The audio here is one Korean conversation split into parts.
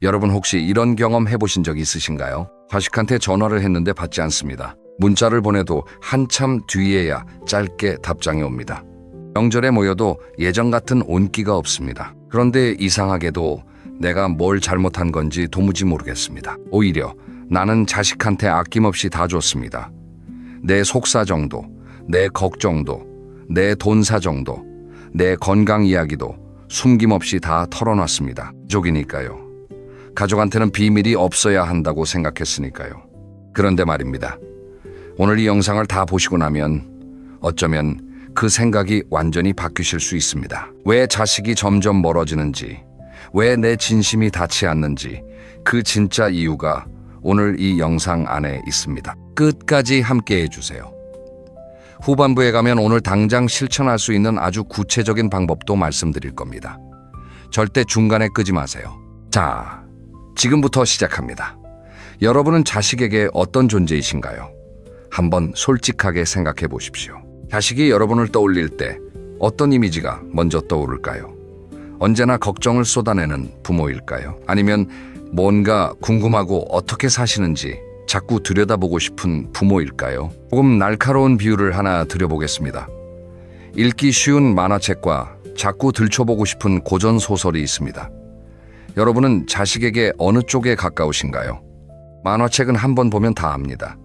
여러분 혹시 이런 경험 해보신 적 있으신가요? 자식한테 전화를 했는데 받지 않습니다. 문자를 보내도 한참 뒤에야 짧게 답장이 옵니다. 명절에 모여도 예전 같은 온기가 없습니다. 그런데 이상하게도 내가 뭘 잘못한 건지 도무지 모르겠습니다. 오히려 나는 자식한테 아낌없이 다 줬습니다. 내 속사정도, 내 걱정도, 내 돈사정도, 내 건강 이야기도 숨김없이 다 털어놨습니다. 가족이니까요. 가족한테는 비밀이 없어야 한다고 생각했으니까요. 그런데 말입니다. 오늘 이 영상을 다 보시고 나면 어쩌면 그 생각이 완전히 바뀌실 수 있습니다. 왜 자식이 점점 멀어지는지, 왜 내 진심이 닿지 않는지 그 진짜 이유가 오늘 이 영상 안에 있습니다. 끝까지 함께 해주세요. 후반부에 가면 오늘 당장 실천할 수 있는 아주 구체적인 방법도 말씀드릴 겁니다. 절대 중간에 끄지 마세요. 자, 지금부터 시작합니다. 여러분은 자식에게 어떤 존재이신가요? 한번 솔직하게 생각해 보십시오. 자식이 여러분을 떠올릴 때 어떤 이미지가 먼저 떠오를까요? 언제나 걱정을 쏟아내는 부모일까요? 아니면 뭔가 궁금하고 어떻게 사시는지 자꾸 들여다보고 싶은 부모일까요? 조금 날카로운 비유를 하나 드려보겠습니다. 읽기 쉬운 만화책과 자꾸 들춰보고 싶은 고전 소설이 있습니다. 여러분은 자식에게 어느 쪽에 가까우신가요? 만화책은 한 번 보면 다 압니다.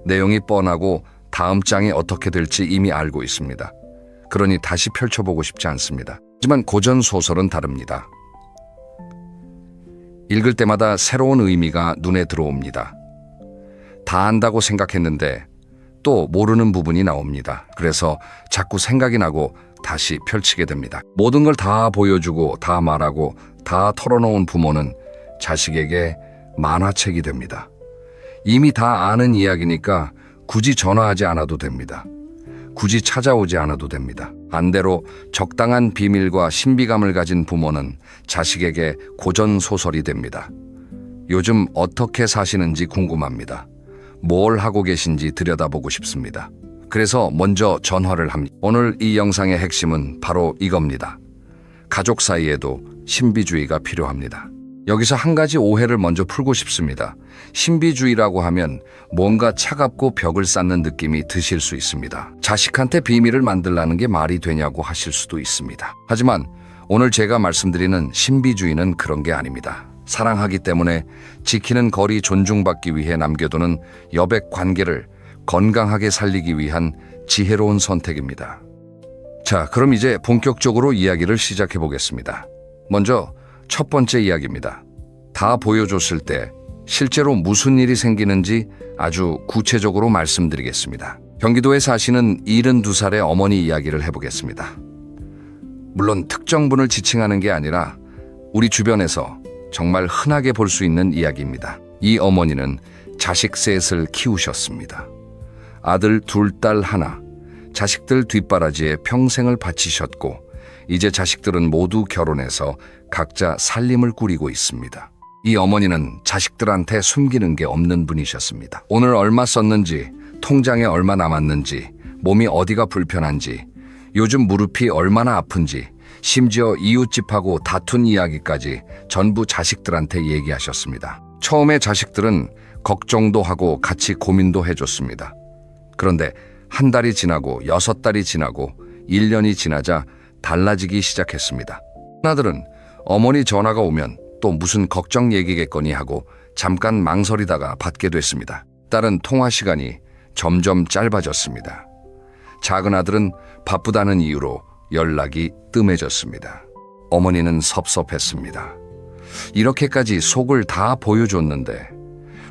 내용이 뻔하고 다음 장이 어떻게 될지 이미 알고 있습니다. 그러니 다시 펼쳐보고 싶지 않습니다. 하지만 고전 소설은 다릅니다. 읽을 때마다 새로운 의미가 눈에 들어옵니다. 다 안다고 생각했는데 또 모르는 부분이 나옵니다. 그래서 자꾸 생각이 나고 다시 펼치게 됩니다. 모든 걸 다 보여주고 다 말하고 다 털어놓은 부모는 자식에게 만화책이 됩니다. 이미 다 아는 이야기니까 굳이 전화하지 않아도 됩니다. 굳이 찾아오지 않아도 됩니다. 반대로 적당한 비밀과 신비감을 가진 부모는 자식에게 고전 소설이 됩니다. 요즘 어떻게 사시는지 궁금합니다. 뭘 하고 계신지 들여다보고 싶습니다. 그래서 먼저 전화를 합니다. 오늘 이 영상의 핵심은 바로 이겁니다. 가족 사이에도 신비주의가 필요합니다. 여기서 한 가지 오해를 먼저 풀고 싶습니다. 신비주의라고 하면 뭔가 차갑고 벽을 쌓는 느낌이 드실 수 있습니다. 자식한테 비밀을 만들라는 게 말이 되냐고 하실 수도 있습니다. 하지만 오늘 제가 말씀드리는 신비주의는 그런 게 아닙니다. 사랑하기 때문에 지키는 거리 존중받기 위해 남겨두는 여백 관계를 건강하게 살리기 위한 지혜로운 선택입니다. 자, 그럼 이제 본격적으로 이야기를 시작해 보겠습니다. 먼저 첫 번째 이야기입니다. 다 보여줬을 때 실제로 무슨 일이 생기는지 아주 구체적으로 말씀드리겠습니다. 경기도에 사시는 72살의 어머니 이야기를 해보겠습니다. 물론 특정 분을 지칭하는 게 아니라 우리 주변에서 정말 흔하게 볼 수 있는 이야기입니다. 이 어머니는 자식 셋을 키우셨습니다. 아들 둘, 딸 하나, 자식들 뒷바라지에 평생을 바치셨고 이제 자식들은 모두 결혼해서 각자 살림을 꾸리고 있습니다. 이 어머니는 자식들한테 숨기는 게 없는 분이셨습니다. 오늘 얼마 썼는지, 통장에 얼마 남았는지, 몸이 어디가 불편한지, 요즘 무릎이 얼마나 아픈지, 심지어 이웃집하고 다툰 이야기까지 전부 자식들한테 얘기하셨습니다. 처음에 자식들은 걱정도 하고 같이 고민도 해줬습니다. 그런데 한 달이 지나고 6달이 지나고 1년이 지나자 달라지기 시작했습니다. 하나들은 어머니 전화가 오면 또 무슨 걱정 얘기겠거니 하고 잠깐 망설이다가 받게 됐습니다. 딸은 통화 시간이 점점 짧아졌습니다. 작은 아들은 바쁘다는 이유로 연락이 뜸해졌습니다. 어머니는 섭섭했습니다. 이렇게까지 속을 다 보여줬는데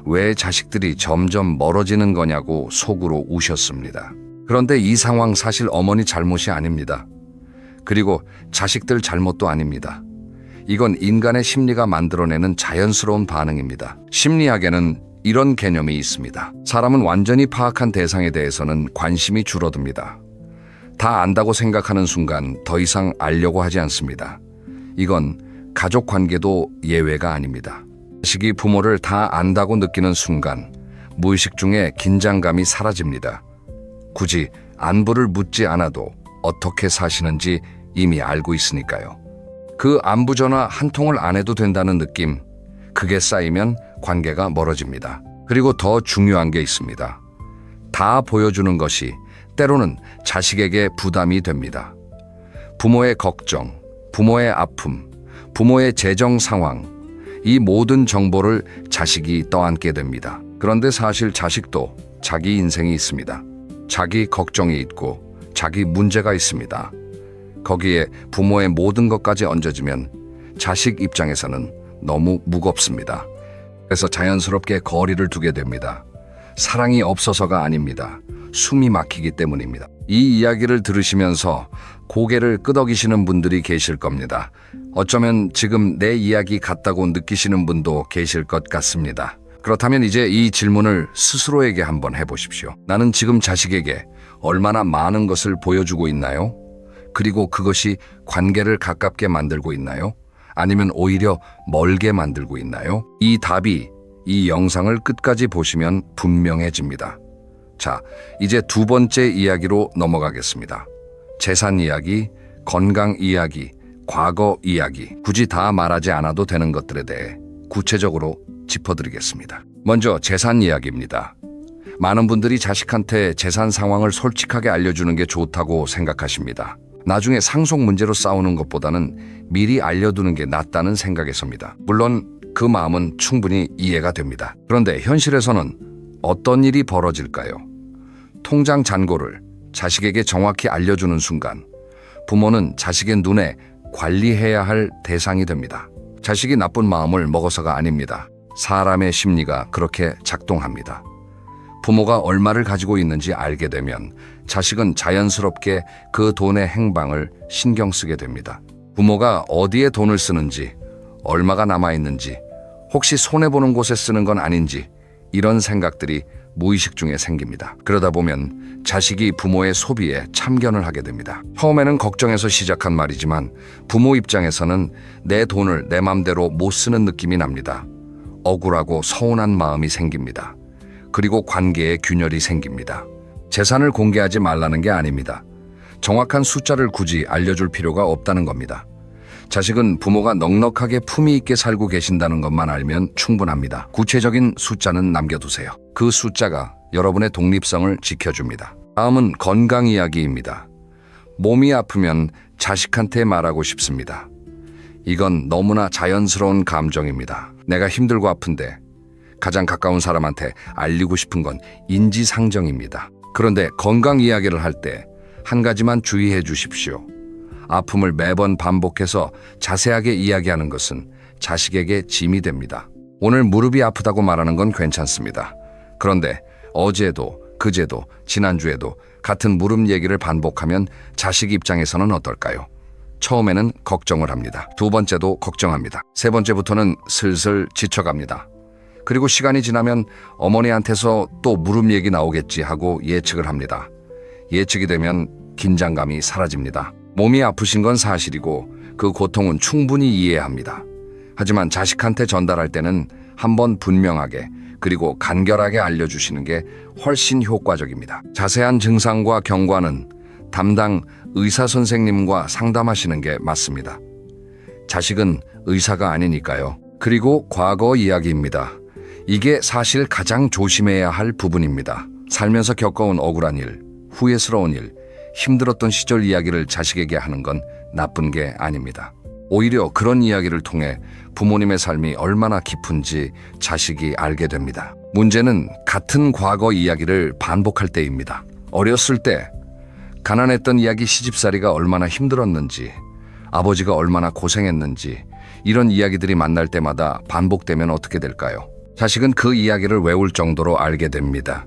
왜 자식들이 점점 멀어지는 거냐고 속으로 우셨습니다. 그런데 이 상황 사실 어머니 잘못이 아닙니다. 그리고 자식들 잘못도 아닙니다. 이건 인간의 심리가 만들어내는 자연스러운 반응입니다. 심리학에는 이런 개념이 있습니다. 사람은 완전히 파악한 대상에 대해서는 관심이 줄어듭니다. 다 안다고 생각하는 순간 더 이상 알려고 하지 않습니다. 이건 가족 관계도 예외가 아닙니다. 자식이 부모를 다 안다고 느끼는 순간 무의식 중에 긴장감이 사라집니다. 굳이 안부를 묻지 않아도 어떻게 사시는지 이미 알고 있으니까요. 그 안부 전화 한 통을 안 해도 된다는 느낌, 그게 쌓이면 관계가 멀어집니다. 그리고 더 중요한 게 있습니다. 다 보여주는 것이 때로는 자식에게 부담이 됩니다. 부모의 걱정, 부모의 아픔, 부모의 재정 상황, 이 모든 정보를 자식이 떠안게 됩니다. 그런데 사실 자식도 자기 인생이 있습니다. 자기 걱정이 있고 자기 문제가 있습니다. 거기에 부모의 모든 것까지 얹어지면 자식 입장에서는 너무 무겁습니다. 그래서 자연스럽게 거리를 두게 됩니다. 사랑이 없어서가 아닙니다. 숨이 막히기 때문입니다. 이 이야기를 들으시면서 고개를 끄덕이시는 분들이 계실 겁니다. 어쩌면 지금 내 이야기 같다고 느끼시는 분도 계실 것 같습니다. 그렇다면 이제 이 질문을 스스로에게 한번 해보십시오. 나는 지금 자식에게 얼마나 많은 것을 보여주고 있나요? 그리고 그것이 관계를 가깝게 만들고 있나요? 아니면 오히려 멀게 만들고 있나요? 이 답이 이 영상을 끝까지 보시면 분명해집니다. 자, 이제 두 번째 이야기로 넘어가겠습니다. 재산 이야기, 건강 이야기, 과거 이야기, 굳이 다 말하지 않아도 되는 것들에 대해 구체적으로 짚어드리겠습니다. 먼저 재산 이야기입니다. 많은 분들이 자식한테 재산 상황을 솔직하게 알려주는 게 좋다고 생각하십니다. 나중에 상속 문제로 싸우는 것보다는 미리 알려두는 게 낫다는 생각에서입니다. 물론 그 마음은 충분히 이해가 됩니다. 그런데 현실에서는 어떤 일이 벌어질까요? 통장 잔고를 자식에게 정확히 알려주는 순간 부모는 자식의 눈에 관리해야 할 대상이 됩니다. 자식이 나쁜 마음을 먹어서가 아닙니다. 사람의 심리가 그렇게 작동합니다. 부모가 얼마를 가지고 있는지 알게 되면 자식은 자연스럽게 그 돈의 행방을 신경 쓰게 됩니다. 부모가 어디에 돈을 쓰는지, 얼마가 남아있는지, 혹시 손해보는 곳에 쓰는 건 아닌지 이런 생각들이 무의식 중에 생깁니다. 그러다 보면 자식이 부모의 소비에 참견을 하게 됩니다. 처음에는 걱정해서 시작한 말이지만 부모 입장에서는 내 돈을 내 맘대로 못 쓰는 느낌이 납니다. 억울하고 서운한 마음이 생깁니다. 그리고 관계에 균열이 생깁니다. 재산을 공개하지 말라는 게 아닙니다. 정확한 숫자를 굳이 알려줄 필요가 없다는 겁니다. 자식은 부모가 넉넉하게 품위 있게 살고 계신다는 것만 알면 충분합니다. 구체적인 숫자는 남겨두세요. 그 숫자가 여러분의 독립성을 지켜줍니다. 다음은 건강 이야기입니다. 몸이 아프면 자식한테 말하고 싶습니다. 이건 너무나 자연스러운 감정입니다. 내가 힘들고 아픈데 가장 가까운 사람한테 알리고 싶은 건 인지상정입니다. 그런데 건강 이야기를 할 때 한 가지만 주의해 주십시오. 아픔을 매번 반복해서 자세하게 이야기하는 것은 자식에게 짐이 됩니다. 오늘 무릎이 아프다고 말하는 건 괜찮습니다. 그런데 어제도, 그제도, 지난주에도 같은 무릎 얘기를 반복하면 자식 입장에서는 어떨까요? 처음에는 걱정을 합니다. 두 번째도 걱정합니다. 세 번째부터는 슬슬 지쳐갑니다. 그리고 시간이 지나면 어머니한테서 또 무릎 얘기 나오겠지 하고 예측을 합니다. 예측이 되면 긴장감이 사라집니다. 몸이 아프신 건 사실이고 그 고통은 충분히 이해합니다. 하지만 자식한테 전달할 때는 한번 분명하게 그리고 간결하게 알려주시는 게 훨씬 효과적입니다. 자세한 증상과 경과는 담당 의사 선생님과 상담하시는 게 맞습니다. 자식은 의사가 아니니까요. 그리고 과거 이야기입니다. 이게 사실 가장 조심해야 할 부분입니다. 살면서 겪어온 억울한 일, 후회스러운 일, 힘들었던 시절 이야기를 자식에게 하는 건 나쁜 게 아닙니다. 오히려 그런 이야기를 통해 부모님의 삶이 얼마나 깊은지 자식이 알게 됩니다. 문제는 같은 과거 이야기를 반복할 때입니다. 어렸을 때 가난했던 이야기, 시집살이가 얼마나 힘들었는지, 아버지가 얼마나 고생했는지 이런 이야기들이 만날 때마다 반복되면 어떻게 될까요? 자식은 그 이야기를 외울 정도로 알게 됩니다.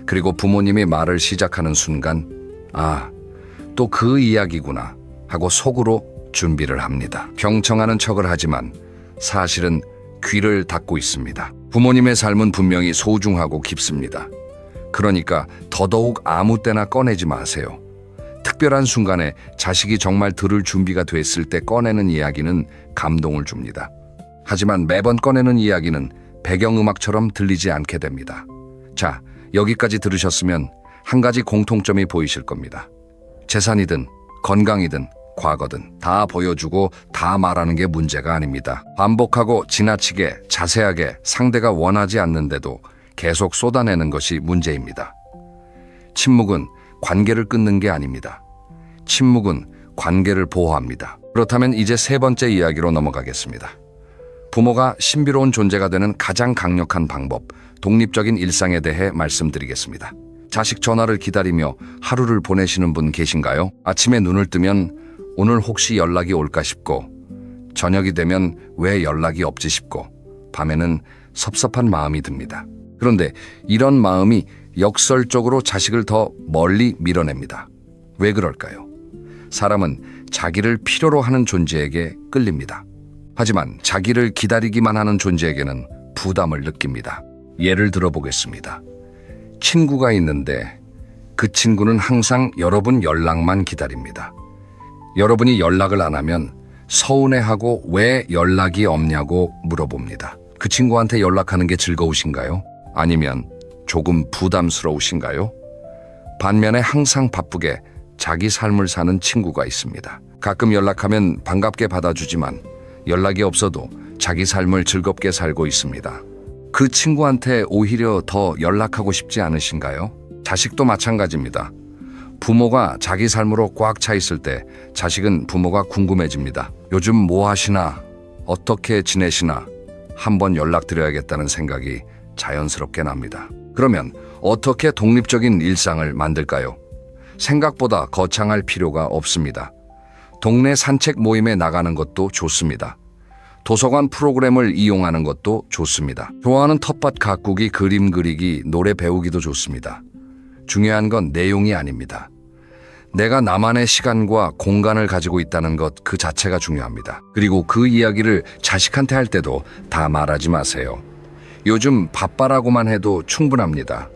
그리고 부모님이 말을 시작하는 순간 아, 또 그 이야기구나 하고 속으로 준비를 합니다. 경청하는 척을 하지만 사실은 귀를 닫고 있습니다. 부모님의 삶은 분명히 소중하고 깊습니다. 그러니까 더더욱 아무 때나 꺼내지 마세요. 특별한 순간에 자식이 정말 들을 준비가 됐을 때 꺼내는 이야기는 감동을 줍니다. 하지만 매번 꺼내는 이야기는 배경음악처럼 들리지 않게 됩니다. 자, 여기까지 들으셨으면 한 가지 공통점이 보이실 겁니다. 재산이든 건강이든 과거든 다 보여주고 다 말하는 게 문제가 아닙니다. 반복하고 지나치게 자세하게 상대가 원하지 않는데도 계속 쏟아내는 것이 문제입니다. 침묵은 관계를 끊는 게 아닙니다. 침묵은 관계를 보호합니다. 그렇다면 이제 세 번째 이야기로 넘어가겠습니다. 부모가 신비로운 존재가 되는 가장 강력한 방법, 독립적인 일상에 대해 말씀드리겠습니다. 자식 전화를 기다리며 하루를 보내시는 분 계신가요? 아침에 눈을 뜨면 오늘 혹시 연락이 올까 싶고, 저녁이 되면 왜 연락이 없지 싶고, 밤에는 섭섭한 마음이 듭니다. 그런데 이런 마음이 역설적으로 자식을 더 멀리 밀어냅니다. 왜 그럴까요? 사람은 자기를 필요로 하는 존재에게 끌립니다. 하지만 자기를 기다리기만 하는 존재에게는 부담을 느낍니다. 예를 들어 보겠습니다. 친구가 있는데 그 친구는 항상 여러분 연락만 기다립니다. 여러분이 연락을 안 하면 서운해하고 왜 연락이 없냐고 물어봅니다. 그 친구한테 연락하는 게 즐거우신가요? 아니면 조금 부담스러우신가요? 반면에 항상 바쁘게 자기 삶을 사는 친구가 있습니다. 가끔 연락하면 반갑게 받아주지만 연락이 없어도 자기 삶을 즐겁게 살고 있습니다. 그 친구한테 오히려 더 연락하고 싶지 않으신가요? 자식도 마찬가지입니다. 부모가 자기 삶으로 꽉 차 있을 때 자식은 부모가 궁금해집니다. 요즘 뭐 하시나? 어떻게 지내시나? 한번 연락드려야겠다는 생각이 자연스럽게 납니다. 그러면 어떻게 독립적인 일상을 만들까요? 생각보다 거창할 필요가 없습니다. 동네 산책 모임에 나가는 것도 좋습니다. 도서관 프로그램을 이용하는 것도 좋습니다. 좋아하는 텃밭 가꾸기, 그림 그리기, 노래 배우기도 좋습니다. 중요한 건 내용이 아닙니다. 내가 나만의 시간과 공간을 가지고 있다는 것 그 자체가 중요합니다. 그리고 그 이야기를 자식한테 할 때도 다 말하지 마세요. 요즘 바빠라고만 해도 충분합니다.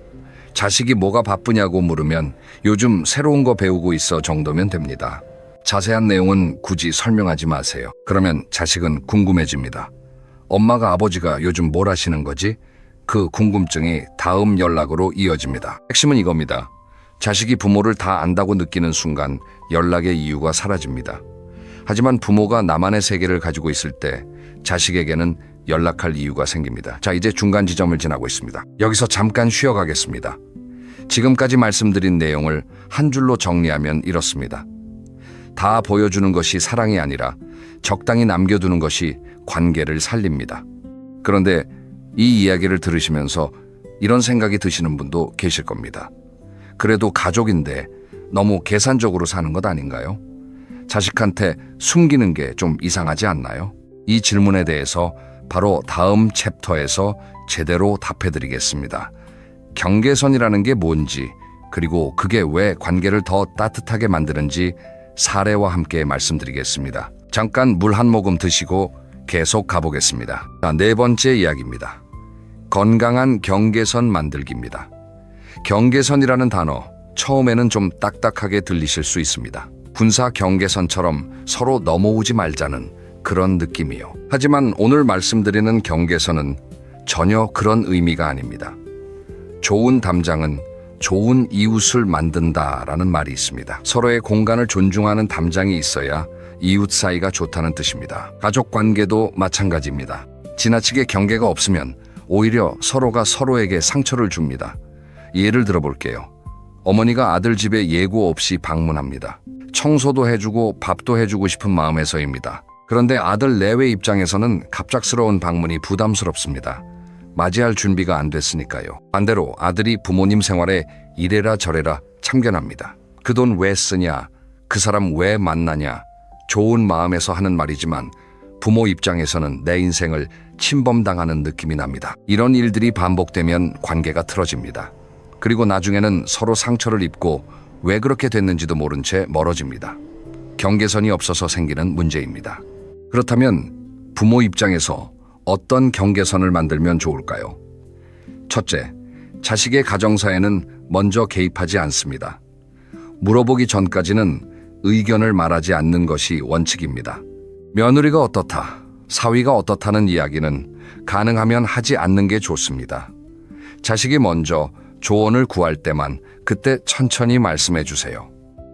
자식이 뭐가 바쁘냐고 물으면 요즘 새로운 거 배우고 있어 정도면 됩니다. 자세한 내용은 굳이 설명하지 마세요. 그러면 자식은 궁금해집니다. 엄마가 아버지가 요즘 뭘 하시는 거지? 그 궁금증이 다음 연락으로 이어집니다. 핵심은 이겁니다. 자식이 부모를 다 안다고 느끼는 순간 연락의 이유가 사라집니다. 하지만 부모가 나만의 세계를 가지고 있을 때 자식에게는 연락할 이유가 생깁니다. 자, 이제 중간 지점을 지나고 있습니다. 여기서 잠깐 쉬어가겠습니다. 지금까지 말씀드린 내용을 한 줄로 정리하면 이렇습니다. 다 보여주는 것이 사랑이 아니라 적당히 남겨두는 것이 관계를 살립니다. 그런데 이 이야기를 들으시면서 이런 생각이 드시는 분도 계실 겁니다. 그래도 가족인데 너무 계산적으로 사는 것 아닌가요? 자식한테 숨기는 게 좀 이상하지 않나요? 이 질문에 대해서 바로 다음 챕터에서 제대로 답해드리겠습니다. 경계선이라는 게 뭔지, 그리고 그게 왜 관계를 더 따뜻하게 만드는지 사례와 함께 말씀드리겠습니다. 잠깐 물 한 모금 드시고 계속 가보겠습니다. 자, 네 번째 이야기입니다. 건강한 경계선 만들기입니다. 경계선이라는 단어, 처음에는 좀 딱딱하게 들리실 수 있습니다. 군사 경계선처럼 서로 넘어오지 말자는 그런 느낌이요. 하지만 오늘 말씀드리는 경계선은 전혀 그런 의미가 아닙니다. 좋은 담장은 좋은 이웃을 만든다라는 말이 있습니다. 서로의 공간을 존중하는 담장이 있어야 이웃 사이가 좋다는 뜻입니다. 가족 관계도 마찬가지입니다. 지나치게 경계가 없으면 오히려 서로가 서로에게 상처를 줍니다. 예를 들어볼게요. 어머니가 아들 집에 예고 없이 방문합니다. 청소도 해주고 밥도 해주고 싶은 마음에서입니다. 그런데 아들 내외 입장에서는 갑작스러운 방문이 부담스럽습니다. 맞이할 준비가 안 됐으니까요. 반대로 아들이 부모님 생활에 이래라 저래라 참견합니다. 그 돈 왜 쓰냐? 그 사람 왜 만나냐? 좋은 마음에서 하는 말이지만 부모 입장에서는 내 인생을 침범당하는 느낌이 납니다. 이런 일들이 반복되면 관계가 틀어집니다. 그리고 나중에는 서로 상처를 입고 왜 그렇게 됐는지도 모른 채 멀어집니다. 경계선이 없어서 생기는 문제입니다. 그렇다면 부모 입장에서 어떤 경계선을 만들면 좋을까요? 첫째, 자식의 가정사에는 먼저 개입하지 않습니다. 물어보기 전까지는 의견을 말하지 않는 것이 원칙입니다. 며느리가 어떻다, 사위가 어떻다는 이야기는 가능하면 하지 않는 게 좋습니다. 자식이 먼저 조언을 구할 때만 그때 천천히 말씀해 주세요.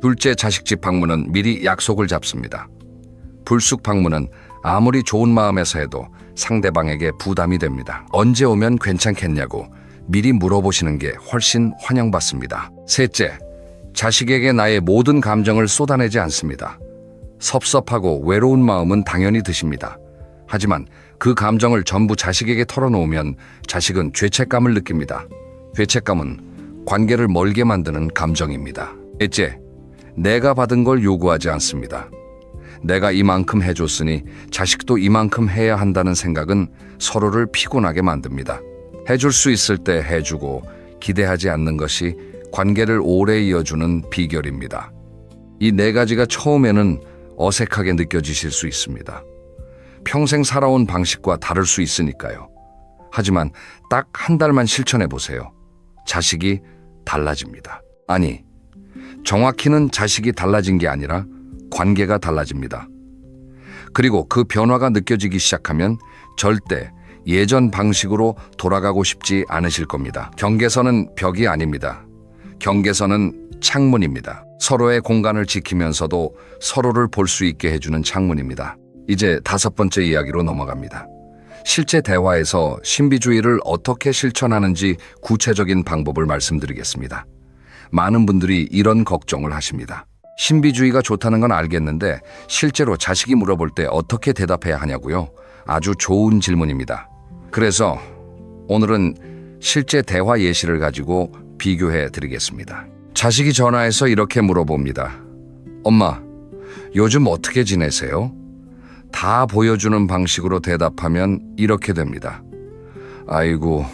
둘째, 자식집 방문은 미리 약속을 잡습니다. 불쑥 방문은 아무리 좋은 마음에서 해도 상대방에게 부담이 됩니다. 언제 오면 괜찮겠냐고 미리 물어보시는 게 훨씬 환영받습니다. 셋째, 자식에게 나의 모든 감정을 쏟아내지 않습니다. 섭섭하고 외로운 마음은 당연히 드십니다. 하지만 그 감정을 전부 자식에게 털어놓으면 자식은 죄책감을 느낍니다. 죄책감은 관계를 멀게 만드는 감정입니다. 넷째, 내가 받은 걸 요구하지 않습니다. 내가 이만큼 해줬으니 자식도 이만큼 해야 한다는 생각은 서로를 피곤하게 만듭니다. 해줄 수 있을 때 해주고 기대하지 않는 것이 관계를 오래 이어주는 비결입니다. 이 네 가지가 처음에는 어색하게 느껴지실 수 있습니다. 평생 살아온 방식과 다를 수 있으니까요. 하지만 딱 한 달만 실천해 보세요. 자식이 달라집니다. 아니, 정확히는 자식이 달라진 게 아니라 관계가 달라집니다. 그리고 그 변화가 느껴지기 시작하면 절대 예전 방식으로 돌아가고 싶지 않으실 겁니다. 경계선은 벽이 아닙니다. 경계선은 창문입니다. 서로의 공간을 지키면서도 서로를 볼 수 있게 해주는 창문입니다. 이제 다섯 번째 이야기로 넘어갑니다. 실제 대화에서 신비주의를 어떻게 실천하는지 구체적인 방법을 말씀드리겠습니다. 많은 분들이 이런 걱정을 하십니다. 신비주의가 좋다는 건 알겠는데 실제로 자식이 물어볼 때 어떻게 대답해야 하냐고요? 아주 좋은 질문입니다. 그래서 오늘은 실제 대화 예시를 가지고 비교해 드리겠습니다. 자식이 전화해서 이렇게 물어봅니다. 엄마, 요즘 어떻게 지내세요? 다 보여주는 방식으로 대답하면 이렇게 됩니다. 아이고,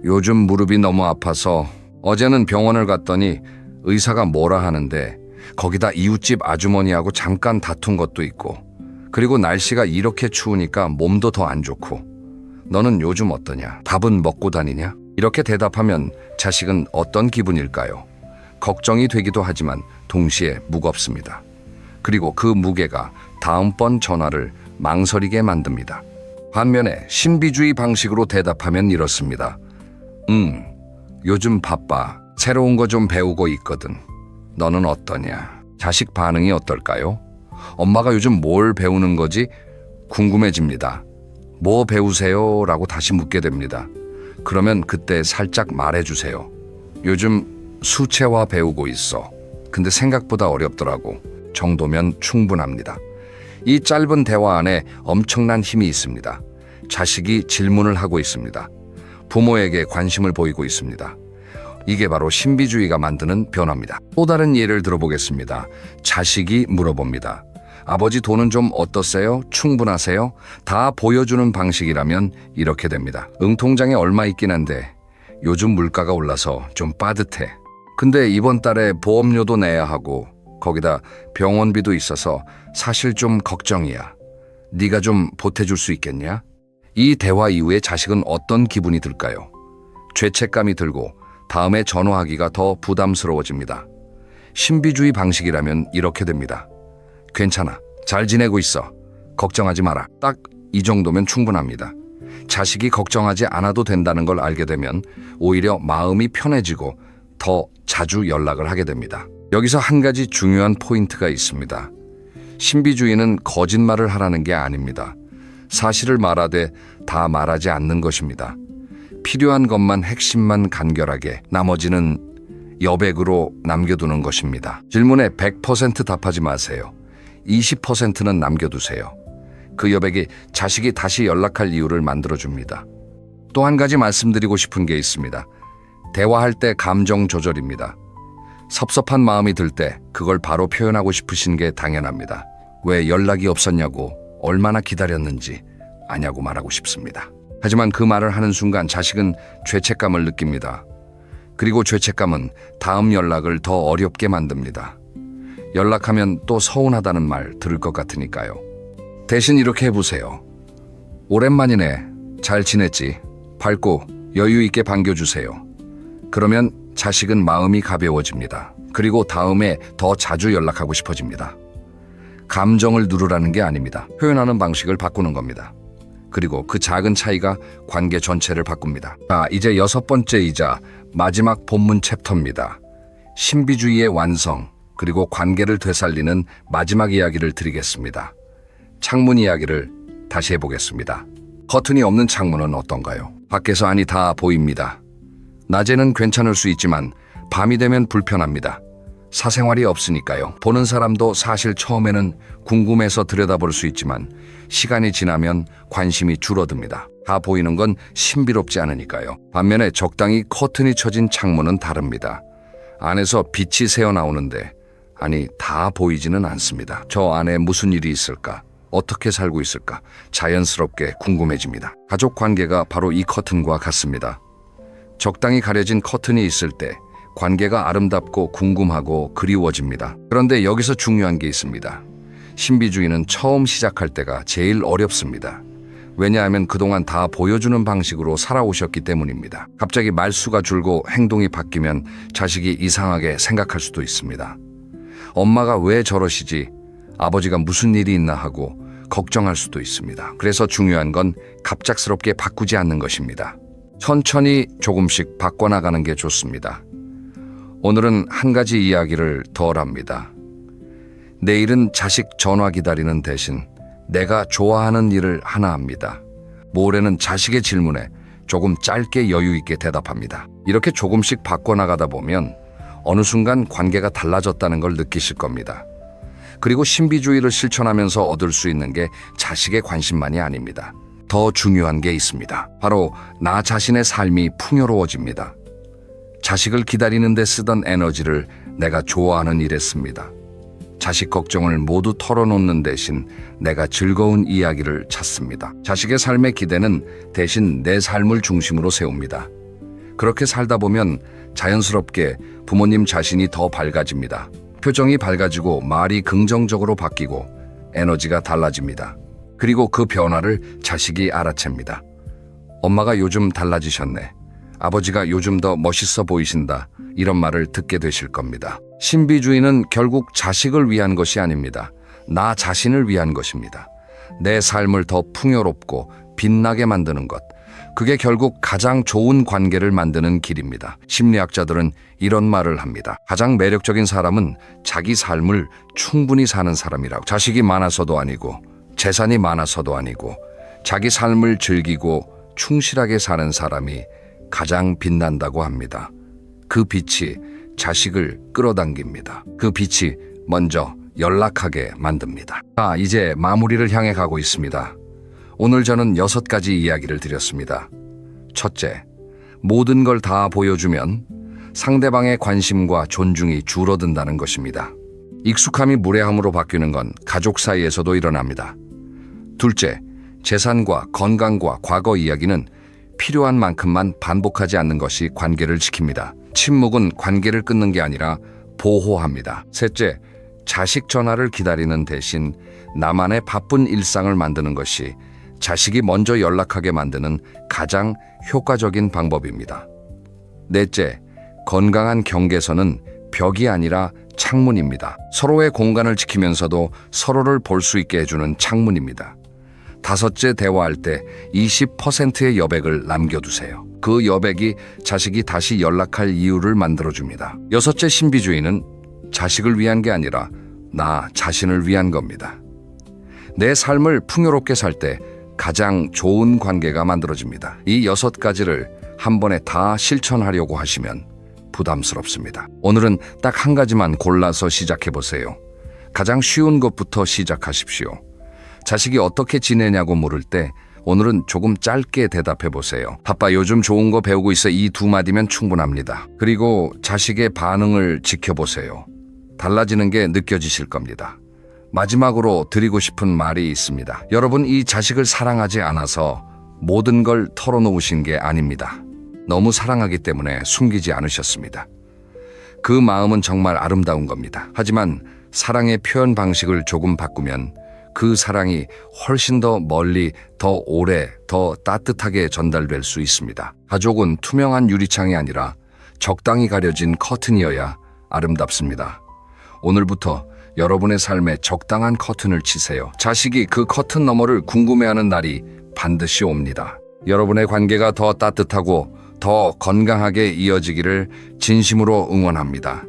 요즘 무릎이 너무 아파서 어제는 병원을 갔더니 의사가 뭐라 하는데 거기다 이웃집 아주머니하고 잠깐 다툰 것도 있고 그리고 날씨가 이렇게 추우니까 몸도 더 안 좋고 너는 요즘 어떠냐? 밥은 먹고 다니냐? 이렇게 대답하면 자식은 어떤 기분일까요? 걱정이 되기도 하지만 동시에 무겁습니다. 그리고 그 무게가 다음번 전화를 망설이게 만듭니다. 반면에 신비주의 방식으로 대답하면 이렇습니다. 요즘 바빠. 새로운 거 좀 배우고 있거든. 너는 어떠냐? 자식 반응이 어떨까요? 엄마가 요즘 뭘 배우는 거지? 궁금해집니다. 뭐 배우세요? 라고 다시 묻게 됩니다. 그러면 그때 살짝 말해주세요. 요즘 수채화 배우고 있어. 근데 생각보다 어렵더라고. 정도면 충분합니다. 이 짧은 대화 안에 엄청난 힘이 있습니다. 자식이 질문을 하고 있습니다. 부모에게 관심을 보이고 있습니다. 이게 바로 신비주의가 만드는 변화입니다. 또 다른 예를 들어보겠습니다. 자식이 물어봅니다. 아버지 돈은 좀 어떠세요? 충분하세요? 다 보여주는 방식이라면 이렇게 됩니다. 통장에 얼마 있긴 한데 요즘 물가가 올라서 좀 빠듯해. 근데 이번 달에 보험료도 내야 하고 거기다 병원비도 있어서 사실 좀 걱정이야. 네가 좀 보태줄 수 있겠냐? 이 대화 이후에 자식은 어떤 기분이 들까요? 죄책감이 들고 다음에 전화하기가 더 부담스러워집니다. 신비주의 방식이라면 이렇게 됩니다. 괜찮아. 잘 지내고 있어. 걱정하지 마라. 딱 이 정도면 충분합니다. 자식이 걱정하지 않아도 된다는 걸 알게 되면 오히려 마음이 편해지고 더 자주 연락을 하게 됩니다. 여기서 한 가지 중요한 포인트가 있습니다. 신비주의는 거짓말을 하라는 게 아닙니다. 사실을 말하되 다 말하지 않는 것입니다. 필요한 것만 핵심만 간결하게 나머지는 여백으로 남겨두는 것입니다. 질문에 100% 답하지 마세요. 20%는 남겨두세요. 그 여백이 자식이 다시 연락할 이유를 만들어줍니다. 또 한 가지 말씀드리고 싶은 게 있습니다. 대화할 때 감정 조절입니다. 섭섭한 마음이 들 때 그걸 바로 표현하고 싶으신 게 당연합니다. 왜 연락이 없었냐고, 얼마나 기다렸는지 아냐고 말하고 싶습니다. 하지만 그 말을 하는 순간 자식은 죄책감을 느낍니다. 그리고 죄책감은 다음 연락을 더 어렵게 만듭니다. 연락하면 또 서운하다는 말 들을 것 같으니까요. 대신 이렇게 해보세요. 오랜만이네. 잘 지냈지? 밝고 여유 있게 반겨주세요. 그러면 자식은 마음이 가벼워집니다. 그리고 다음에 더 자주 연락하고 싶어집니다. 감정을 누르라는 게 아닙니다. 표현하는 방식을 바꾸는 겁니다. 그리고 그 작은 차이가 관계 전체를 바꿉니다. 자, 이제 여섯 번째이자 마지막 본문 챕터입니다. 신비주의의 완성, 그리고 관계를 되살리는 마지막 이야기를 드리겠습니다. 창문 이야기를 다시 해보겠습니다. 커튼이 없는 창문은 어떤가요? 밖에서 안이 다 보입니다. 낮에는 괜찮을 수 있지만 밤이 되면 불편합니다. 사생활이 없으니까요. 보는 사람도 사실 처음에는 궁금해서 들여다볼 수 있지만 시간이 지나면 관심이 줄어듭니다. 다 보이는 건 신비롭지 않으니까요. 반면에 적당히 커튼이 쳐진 창문은 다릅니다. 안에서 빛이 새어나오는데 아니 다 보이지는 않습니다. 저 안에 무슨 일이 있을까? 어떻게 살고 있을까? 자연스럽게 궁금해집니다. 가족 관계가 바로 이 커튼과 같습니다. 적당히 가려진 커튼이 있을 때 관계가 아름답고 궁금하고 그리워집니다. 그런데 여기서 중요한 게 있습니다. 신비주의는 처음 시작할 때가 제일 어렵습니다. 왜냐하면 그동안 다 보여주는 방식으로 살아오셨기 때문입니다. 갑자기 말수가 줄고 행동이 바뀌면 자식이 이상하게 생각할 수도 있습니다. 엄마가 왜 저러시지? 아버지가 무슨 일이 있나 하고 걱정할 수도 있습니다. 그래서 중요한 건 갑작스럽게 바꾸지 않는 것입니다. 천천히 조금씩 바꿔나가는 게 좋습니다. 오늘은 한 가지 이야기를 더 합니다. 내일은 자식 전화 기다리는 대신 내가 좋아하는 일을 하나 합니다. 모레는 자식의 질문에 조금 짧게 여유 있게 대답합니다. 이렇게 조금씩 바꿔나가다 보면 어느 순간 관계가 달라졌다는 걸 느끼실 겁니다. 그리고 신비주의를 실천하면서 얻을 수 있는 게 자식의 관심만이 아닙니다. 더 중요한 게 있습니다. 바로 나 자신의 삶이 풍요로워집니다. 자식을 기다리는 데 쓰던 에너지를 내가 좋아하는 일에 씁니다. 자식 걱정을 모두 털어놓는 대신 내가 즐거운 이야기를 찾습니다. 자식의 삶의 기대는 대신 내 삶을 중심으로 세웁니다. 그렇게 살다 보면 자연스럽게 부모님 자신이 더 밝아집니다. 표정이 밝아지고 말이 긍정적으로 바뀌고 에너지가 달라집니다. 그리고 그 변화를 자식이 알아챕니다. 엄마가 요즘 달라지셨네. 아버지가 요즘 더 멋있어 보이신다. 이런 말을 듣게 되실 겁니다. 신비주의는 결국 자식을 위한 것이 아닙니다. 나 자신을 위한 것입니다. 내 삶을 더 풍요롭고 빛나게 만드는 것. 그게 결국 가장 좋은 관계를 만드는 길입니다. 심리학자들은 이런 말을 합니다. 가장 매력적인 사람은 자기 삶을 충분히 사는 사람이라고. 자식이 많아서도 아니고 재산이 많아서도 아니고 자기 삶을 즐기고 충실하게 사는 사람이 가장 빛난다고 합니다. 그 빛이 자식을 끌어당깁니다. 그 빛이 먼저 연락하게 만듭니다. 이제 마무리를 향해 가고 있습니다. 오늘 저는 6가지 이야기를 드렸습니다. 첫째, 모든 걸 다 보여주면 상대방의 관심과 존중이 줄어든다는 것입니다. 익숙함이 무례함으로 바뀌는 건 가족 사이에서도 일어납니다. 둘째, 재산과 건강과 과거 이야기는 필요한 만큼만 반복하지 않는 것이 관계를 지킵니다. 침묵은 관계를 끊는 게 아니라 보호합니다. 셋째, 자식 전화를 기다리는 대신 나만의 바쁜 일상을 만드는 것이 자식이 먼저 연락하게 만드는 가장 효과적인 방법입니다. 넷째, 건강한 경계선은 벽이 아니라 창문입니다. 서로의 공간을 지키면서도 서로를 볼 수 있게 해주는 창문입니다. 다섯째, 대화할 때 20%의 여백을 남겨두세요. 그 여백이 자식이 다시 연락할 이유를 만들어줍니다. 여섯째, 신비주의는 자식을 위한 게 아니라 나 자신을 위한 겁니다. 내 삶을 풍요롭게 살 때 가장 좋은 관계가 만들어집니다. 이 6가지를 한 번에 다 실천하려고 하시면 부담스럽습니다. 오늘은 딱 한 가지만 골라서 시작해보세요. 가장 쉬운 것부터 시작하십시오. 자식이 어떻게 지내냐고 물을 때 오늘은 조금 짧게 대답해보세요. 아빠 요즘 좋은 거 배우고 있어. 이 2마디면 충분합니다. 그리고 자식의 반응을 지켜보세요. 달라지는 게 느껴지실 겁니다. 마지막으로 드리고 싶은 말이 있습니다. 여러분, 이 자식을 사랑하지 않아서 모든 걸 털어놓으신 게 아닙니다. 너무 사랑하기 때문에 숨기지 않으셨습니다. 그 마음은 정말 아름다운 겁니다. 하지만 사랑의 표현 방식을 조금 바꾸면 그 사랑이 훨씬 더 멀리, 더 오래, 더 따뜻하게 전달될 수 있습니다. 가족은 투명한 유리창이 아니라 적당히 가려진 커튼이어야 아름답습니다. 오늘부터 여러분의 삶에 적당한 커튼을 치세요. 자식이 그 커튼 너머를 궁금해하는 날이 반드시 옵니다. 여러분의 관계가 더 따뜻하고 더 건강하게 이어지기를 진심으로 응원합니다.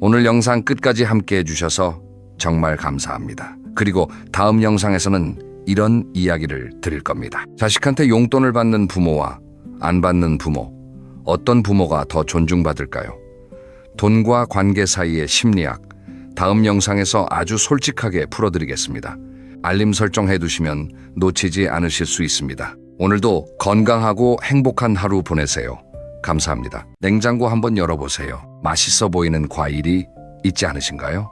오늘 영상 끝까지 함께 해주셔서 정말 감사합니다. 그리고 다음 영상에서는 이런 이야기를 드릴 겁니다. 자식한테 용돈을 받는 부모와 안 받는 부모, 어떤 부모가 더 존중받을까요? 돈과 관계 사이의 심리학, 다음 영상에서 아주 솔직하게 풀어드리겠습니다. 알림 설정해 두시면 놓치지 않으실 수 있습니다. 오늘도 건강하고 행복한 하루 보내세요. 감사합니다. 냉장고 한번 열어보세요. 맛있어 보이는 과일이 있지 않으신가요?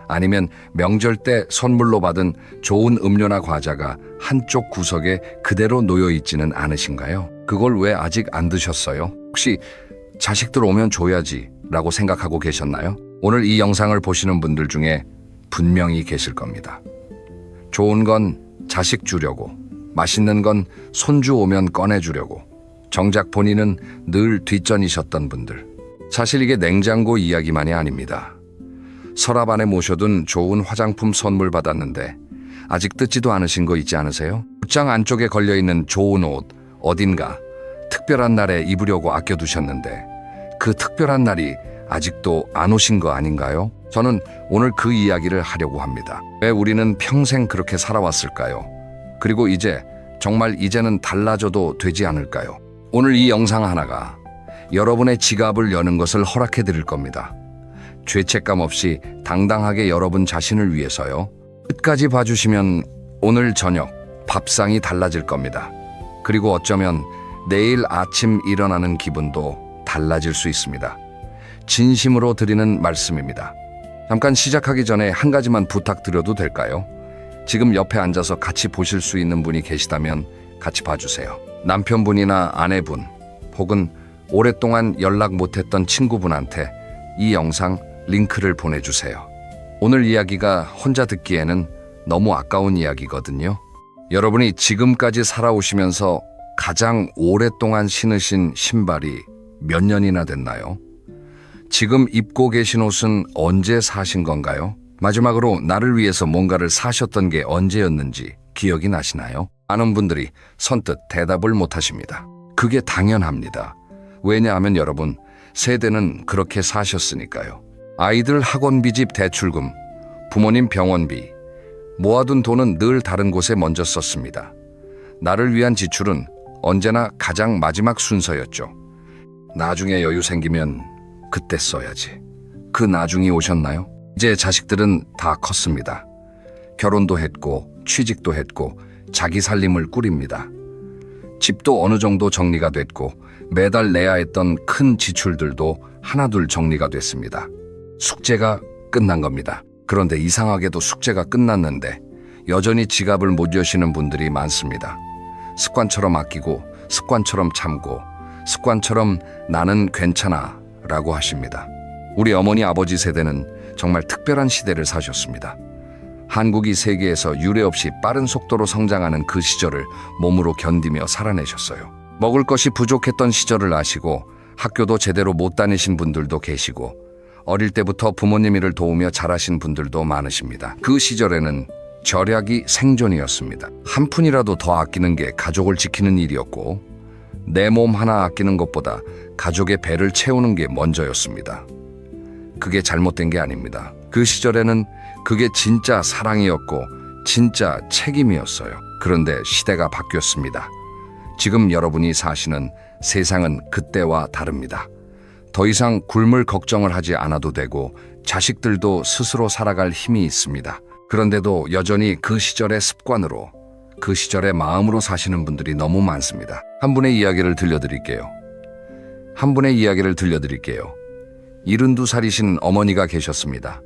아니면 명절 때 선물로 받은 좋은 음료나 과자가 한쪽 구석에 그대로 놓여 있지는 않으신가요? 그걸 왜 아직 안 드셨어요? 혹시 자식들 오면 줘야지 라고 생각하고 계셨나요? 오늘 이 영상을 보시는 분들 중에 분명히 계실 겁니다. 좋은 건 자식 주려고, 맛있는 건 손주 오면 꺼내주려고, 정작 본인은 늘 뒷전이셨던 분들. 사실 이게 냉장고 이야기만이 아닙니다. 서랍 안에 모셔둔 좋은 화장품 선물 받았는데 아직 뜯지도 않으신 거 있지 않으세요? 옷장 안쪽에 걸려있는 좋은 옷, 어딘가 특별한 날에 입으려고 아껴두셨는데 그 특별한 날이 아직도 안 오신 거 아닌가요? 저는 오늘 그 이야기를 하려고 합니다. 왜 우리는 평생 그렇게 살아왔을까요? 그리고 정말 이제는 달라져도 되지 않을까요? 오늘 이 영상 하나가 여러분의 지갑을 여는 것을 허락해 드릴 겁니다. 죄책감 없이 당당하게 여러분 자신을 위해서요. 끝까지 봐주시면 오늘 저녁 밥상이 달라질 겁니다. 그리고 어쩌면 내일 아침 일어나는 기분도 달라질 수 있습니다. 진심으로 드리는 말씀입니다. 잠깐 시작하기 전에 한 가지만 부탁드려도 될까요? 지금 옆에 앉아서 같이 보실 수 있는 분이 계시다면 같이 봐주세요. 남편분이나 아내분 혹은 오랫동안 연락 못했던 친구분한테 이 영상 링크를 보내주세요. 오늘 이야기가 혼자 듣기에는 너무 아까운 이야기거든요. 여러분이 지금까지 살아오시면서 가장 오랫동안 신으신 신발이 몇 년이나 됐나요? 지금 입고 계신 옷은 언제 사신 건가요? 마지막으로 나를 위해서 뭔가를 사셨던 게 언제였는지 기억이 나시나요? 많은 분들이 선뜻 대답을 못 하십니다. 그게 당연합니다. 왜냐하면 여러분, 세대는 그렇게 사셨으니까요. 아이들 학원비 집 대출금, 부모님 병원비, 모아둔 돈은 늘 다른 곳에 먼저 썼습니다. 나를 위한 지출은 언제나 가장 마지막 순서였죠. 나중에 여유 생기면 그때 써야지. 그 나중이 오셨나요? 이제 자식들은 다 컸습니다. 결혼도 했고 취직도 했고 자기 살림을 꾸립니다. 집도 어느 정도 정리가 됐고 매달 내야 했던 큰 지출들도 하나둘 정리가 됐습니다. 숙제가 끝난 겁니다. 그런데 이상하게도 숙제가 끝났는데 여전히 지갑을 못 여시는 분들이 많습니다. 습관처럼 아끼고 습관처럼 참고 습관처럼 나는 괜찮아 라고 하십니다. 우리 어머니 아버지 세대는 정말 특별한 시대를 사셨습니다. 한국이 세계에서 유례 없이 빠른 속도로 성장하는 그 시절을 몸으로 견디며 살아내셨어요. 먹을 것이 부족했던 시절을 아시고 학교도 제대로 못 다니신 분들도 계시고 어릴 때부터 부모님 일을 도우며 자라신 분들도 많으십니다. 그 시절에는 절약이 생존이었습니다. 한 푼이라도 더 아끼는 게 가족을 지키는 일이었고 내 몸 하나 아끼는 것보다 가족의 배를 채우는 게 먼저였습니다. 그게 잘못된 게 아닙니다. 그 시절에는 그게 진짜 사랑이었고 진짜 책임이었어요. 그런데 시대가 바뀌었습니다. 지금 여러분이 사시는 세상은 그때와 다릅니다. 더 이상 굶을 걱정을 하지 않아도 되고 자식들도 스스로 살아갈 힘이 있습니다. 그런데도 여전히 그 시절의 습관으로, 그 시절의 마음으로 사시는 분들이 너무 많습니다. 한 분의 이야기를 들려드릴게요. 72살이신 어머니가 계셨습니다.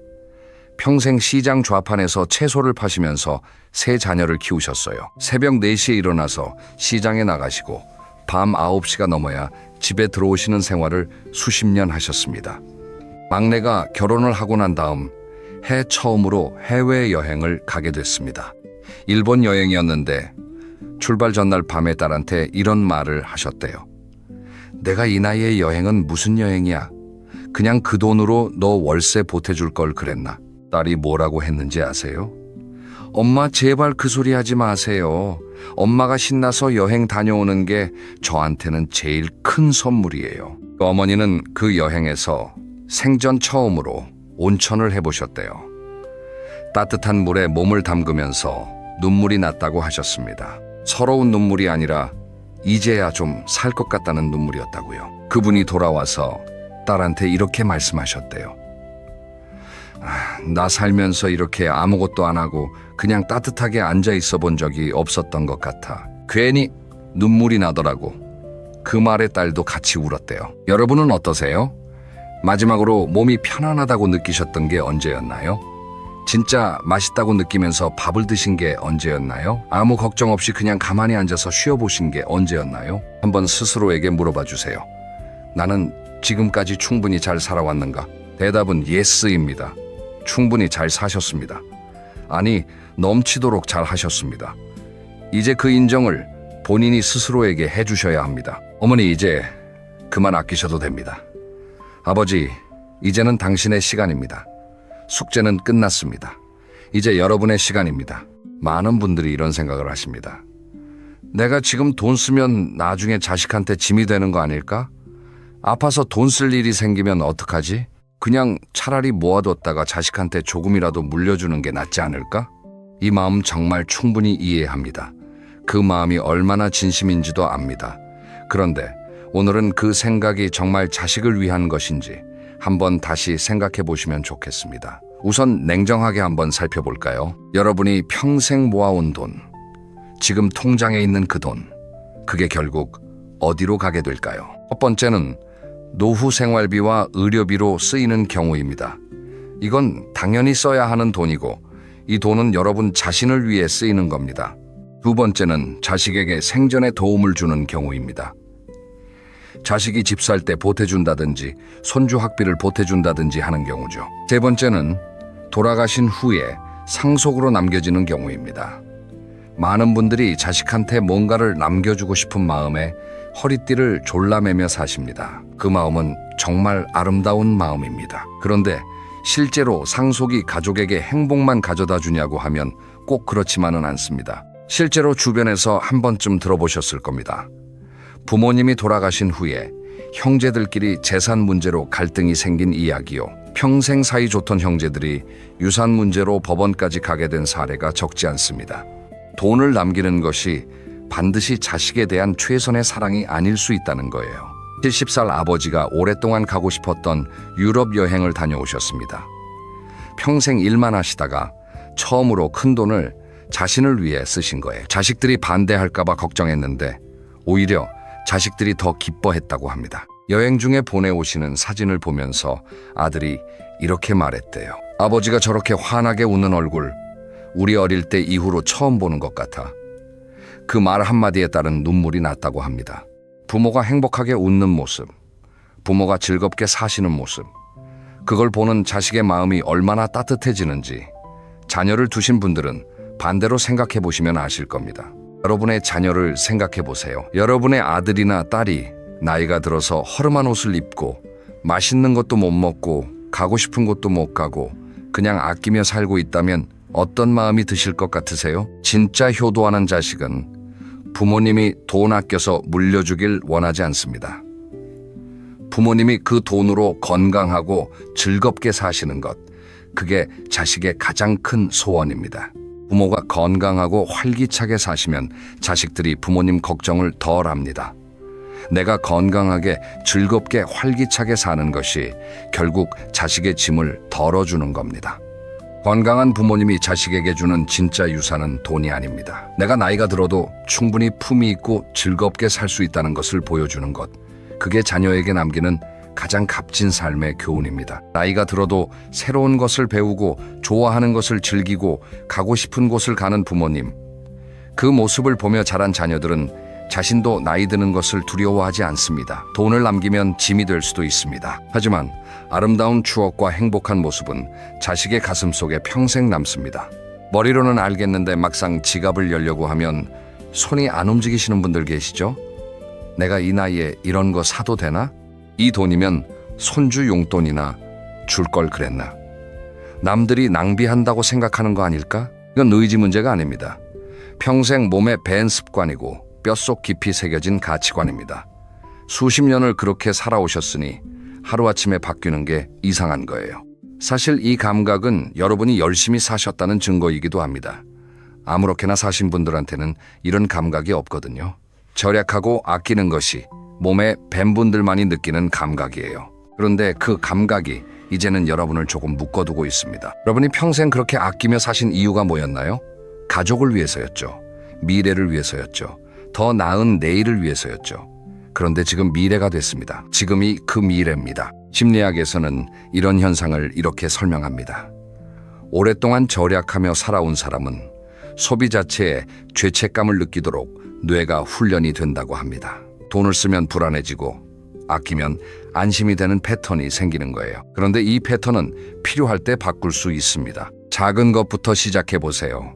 평생 시장 좌판에서 채소를 파시면서 세 자녀를 키우셨어요. 새벽 4시에 일어나서 시장에 나가시고 밤 9시가 넘어야 집에 들어오시는 생활을 수십 년 하셨습니다. 막내가 결혼을 하고 난 다음 해 처음으로 해외여행을 가게 됐습니다. 일본 여행이었는데 출발 전날 밤에 딸한테 이런 말을 하셨대요. 내가 이 나이에 여행은 무슨 여행이야. 그냥 그 돈으로 너 월세 보태줄 걸 그랬나. 딸이 뭐라고 했는지 아세요? 엄마 제발 그 소리 하지 마세요. 엄마가 신나서 여행 다녀오는 게 저한테는 제일 큰 선물이에요. 어머니는 그 여행에서 생전 처음으로 온천을 해보셨대요. 따뜻한 물에 몸을 담그면서 눈물이 났다고 하셨습니다. 서러운 눈물이 아니라 이제야 좀 살 것 같다는 눈물이었다고요. 그분이 돌아와서 딸한테 이렇게 말씀하셨대요. 나 살면서 이렇게 아무것도 안 하고 그냥 따뜻하게 앉아 있어 본 적이 없었던 것 같아. 괜히 눈물이 나더라고. 그 말에 딸도 같이 울었대요. 여러분은 어떠세요? 마지막으로 몸이 편안하다고 느끼셨던 게 언제였나요? 진짜 맛있다고 느끼면서 밥을 드신 게 언제였나요? 아무 걱정 없이 그냥 가만히 앉아서 쉬어보신 게 언제였나요? 한번 스스로에게 물어봐 주세요. 나는 지금까지 충분히 잘 살아왔는가? 대답은 예스입니다. 충분히 잘 사셨습니다. 아니, 넘치도록 잘 하셨습니다. 이제 그 인정을 본인이 스스로에게 해주셔야 합니다. 어머니, 이제 그만 아끼셔도 됩니다. 아버지, 이제는 당신의 시간입니다. 숙제는 끝났습니다. 이제 여러분의 시간입니다. 많은 분들이 이런 생각을 하십니다. 내가 지금 돈 쓰면 나중에 자식한테 짐이 되는 거 아닐까? 아파서 돈 쓸 일이 생기면 어떡하지? 그냥 차라리 모아뒀다가 자식한테 조금이라도 물려주는 게 낫지 않을까? 이 마음 정말 충분히 이해합니다. 그 마음이 얼마나 진심인지도 압니다. 그런데 오늘은 그 생각이 정말 자식을 위한 것인지 한번 다시 생각해 보시면 좋겠습니다. 우선 냉정하게 한번 살펴볼까요? 여러분이 평생 모아온 돈, 지금 통장에 있는 그 돈, 그게 결국 어디로 가게 될까요? 첫 번째는 노후 생활비와 의료비로 쓰이는 경우입니다. 이건 당연히 써야 하는 돈이고 이 돈은 여러분 자신을 위해 쓰이는 겁니다. 두 번째는 자식에게 생전에 도움을 주는 경우입니다. 자식이 집 살 때 보태준다든지 손주 학비를 보태준다든지 하는 경우죠. 세 번째는 돌아가신 후에 상속으로 남겨지는 경우입니다. 많은 분들이 자식한테 뭔가를 남겨주고 싶은 마음에 허리띠를 졸라매며 사십니다. 그 마음은 정말 아름다운 마음입니다. 그런데 실제로 상속이 가족에게 행복만 가져다 주냐고 하면 꼭 그렇지만은 않습니다. 실제로 주변에서 한 번쯤 들어보셨을 겁니다. 부모님이 돌아가신 후에 형제들끼리 재산 문제로 갈등이 생긴 이야기요. 평생 사이 좋던 형제들이 유산 문제로 법원까지 가게 된 사례가 적지 않습니다. 돈을 남기는 것이 반드시 자식에 대한 최선의 사랑이 아닐 수 있다는 거예요. 70살 아버지가 오랫동안 가고 싶었던 유럽 여행을 다녀오셨습니다. 평생 일만 하시다가 처음으로 큰 돈을 자신을 위해 쓰신 거예요. 자식들이 반대할까봐 걱정했는데 오히려 자식들이 더 기뻐했다고 합니다. 여행 중에 보내오시는 사진을 보면서 아들이 이렇게 말했대요. 아버지가 저렇게 환하게 웃는 얼굴, 우리 어릴 때 이후로 처음 보는 것 같아. 그 말 한마디에 따른 눈물이 났다고 합니다. 부모가 행복하게 웃는 모습, 부모가 즐겁게 사시는 모습, 그걸 보는 자식의 마음이 얼마나 따뜻해지는지 자녀를 두신 분들은 반대로 생각해 보시면 아실 겁니다. 여러분의 자녀를 생각해 보세요. 여러분의 아들이나 딸이 나이가 들어서 허름한 옷을 입고 맛있는 것도 못 먹고 가고 싶은 곳도 못 가고 그냥 아끼며 살고 있다면 어떤 마음이 드실 것 같으세요? 진짜 효도하는 자식은 부모님이 돈 아껴서 물려주길 원하지 않습니다. 부모님이 그 돈으로 건강하고 즐겁게 사시는 것, 그게 자식의 가장 큰 소원입니다. 부모가 건강하고 활기차게 사시면 자식들이 부모님 걱정을 덜 합니다. 내가 건강하게 즐겁게 활기차게 사는 것이 결국 자식의 짐을 덜어주는 겁니다. 건강한 부모님이 자식에게 주는 진짜 유산은 돈이 아닙니다. 내가 나이가 들어도 충분히 품위 있고 즐겁게 살 수 있다는 것을 보여주는 것, 그게 자녀에게 남기는 가장 값진 삶의 교훈입니다. 나이가 들어도 새로운 것을 배우고 좋아하는 것을 즐기고 가고 싶은 곳을 가는 부모님, 그 모습을 보며 자란 자녀들은 자신도 나이 드는 것을 두려워하지 않습니다. 돈을 남기면 짐이 될 수도 있습니다. 하지만 아름다운 추억과 행복한 모습은 자식의 가슴 속에 평생 남습니다. 머리로는 알겠는데 막상 지갑을 열려고 하면 손이 안 움직이시는 분들 계시죠? 내가 이 나이에 이런 거 사도 되나? 이 돈이면 손주 용돈이나 줄 걸 그랬나? 남들이 낭비한다고 생각하는 거 아닐까? 이건 의지 문제가 아닙니다. 평생 몸에 밴 습관이고 뼛속 깊이 새겨진 가치관입니다. 수십 년을 그렇게 살아오셨으니 하루아침에 바뀌는 게 이상한 거예요. 사실 이 감각은 여러분이 열심히 사셨다는 증거이기도 합니다. 아무렇게나 사신 분들한테는 이런 감각이 없거든요. 절약하고 아끼는 것이 몸에 밴 분들만이 느끼는 감각이에요. 그런데 그 감각이 이제는 여러분을 조금 묶어두고 있습니다. 여러분이 평생 그렇게 아끼며 사신 이유가 뭐였나요? 가족을 위해서였죠. 미래를 위해서였죠. 더 나은 내일을 위해서였죠. 그런데 지금 미래가 됐습니다. 지금이 그 미래입니다. 심리학에서는 이런 현상을 이렇게 설명합니다. 오랫동안 절약하며 살아온 사람은 소비 자체에 죄책감을 느끼도록 뇌가 훈련이 된다고 합니다. 돈을 쓰면 불안해지고 아끼면 안심이 되는 패턴이 생기는 거예요. 그런데 이 패턴은 필요할 때 바꿀 수 있습니다. 작은 것부터 시작해 보세요.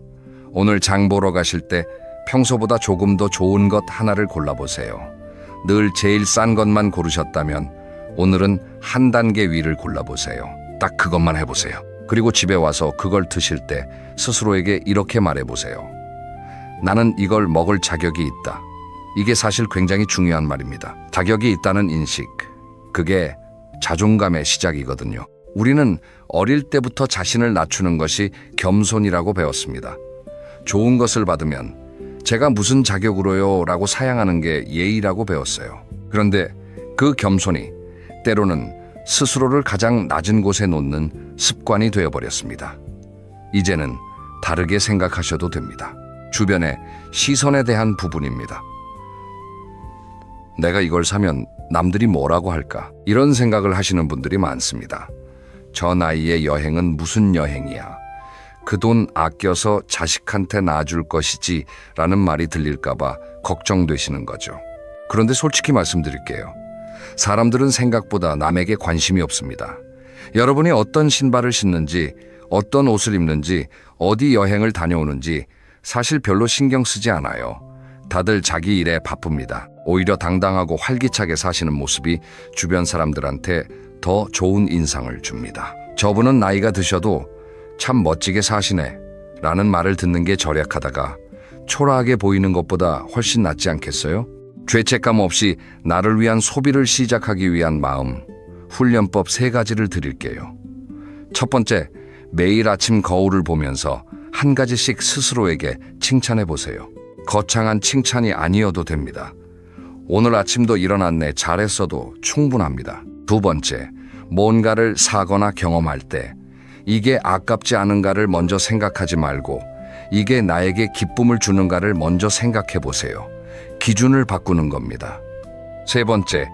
오늘 장 보러 가실 때 평소보다 조금 더 좋은 것 하나를 골라보세요. 늘 제일 싼 것만 고르셨다면 오늘은 한 단계 위를 골라보세요. 딱 그것만 해보세요. 그리고 집에 와서 그걸 드실 때 스스로에게 이렇게 말해보세요. 나는 이걸 먹을 자격이 있다. 이게 사실 굉장히 중요한 말입니다. 자격이 있다는 인식, 그게 자존감의 시작이거든요. 우리는 어릴 때부터 자신을 낮추는 것이 겸손이라고 배웠습니다. 좋은 것을 받으면 제가 무슨 자격으로요? 라고 사양하는 게 예의라고 배웠어요. 그런데 그 겸손이 때로는 스스로를 가장 낮은 곳에 놓는 습관이 되어버렸습니다. 이제는 다르게 생각하셔도 됩니다. 주변의 시선에 대한 부분입니다. 내가 이걸 사면 남들이 뭐라고 할까? 이런 생각을 하시는 분들이 많습니다. 저 나이에 여행은 무슨 여행이야? 그 돈 아껴서 자식한테 놔줄 것이지 라는 말이 들릴까봐 걱정되시는 거죠. 그런데 솔직히 말씀드릴게요. 사람들은 생각보다 남에게 관심이 없습니다. 여러분이 어떤 신발을 신는지, 어떤 옷을 입는지, 어디 여행을 다녀오는지 사실 별로 신경 쓰지 않아요. 다들 자기 일에 바쁩니다. 오히려 당당하고 활기차게 사시는 모습이 주변 사람들한테 더 좋은 인상을 줍니다. 저분은 나이가 드셔도 참 멋지게 사시네 라는 말을 듣는 게 절약하다가 초라하게 보이는 것보다 훨씬 낫지 않겠어요? 죄책감 없이 나를 위한 소비를 시작하기 위한 마음, 훈련법 3가지를 드릴게요. 첫 번째, 매일 아침 거울을 보면서 한 가지씩 스스로에게 칭찬해 보세요. 거창한 칭찬이 아니어도 됩니다. 오늘 아침도 일어났네, 잘했어도 충분합니다. 두 번째, 뭔가를 사거나 경험할 때 이게 아깝지 않은가를 먼저 생각하지 말고 이게 나에게 기쁨을 주는가를 먼저 생각해 보세요. 기준을 바꾸는 겁니다. 세 번째,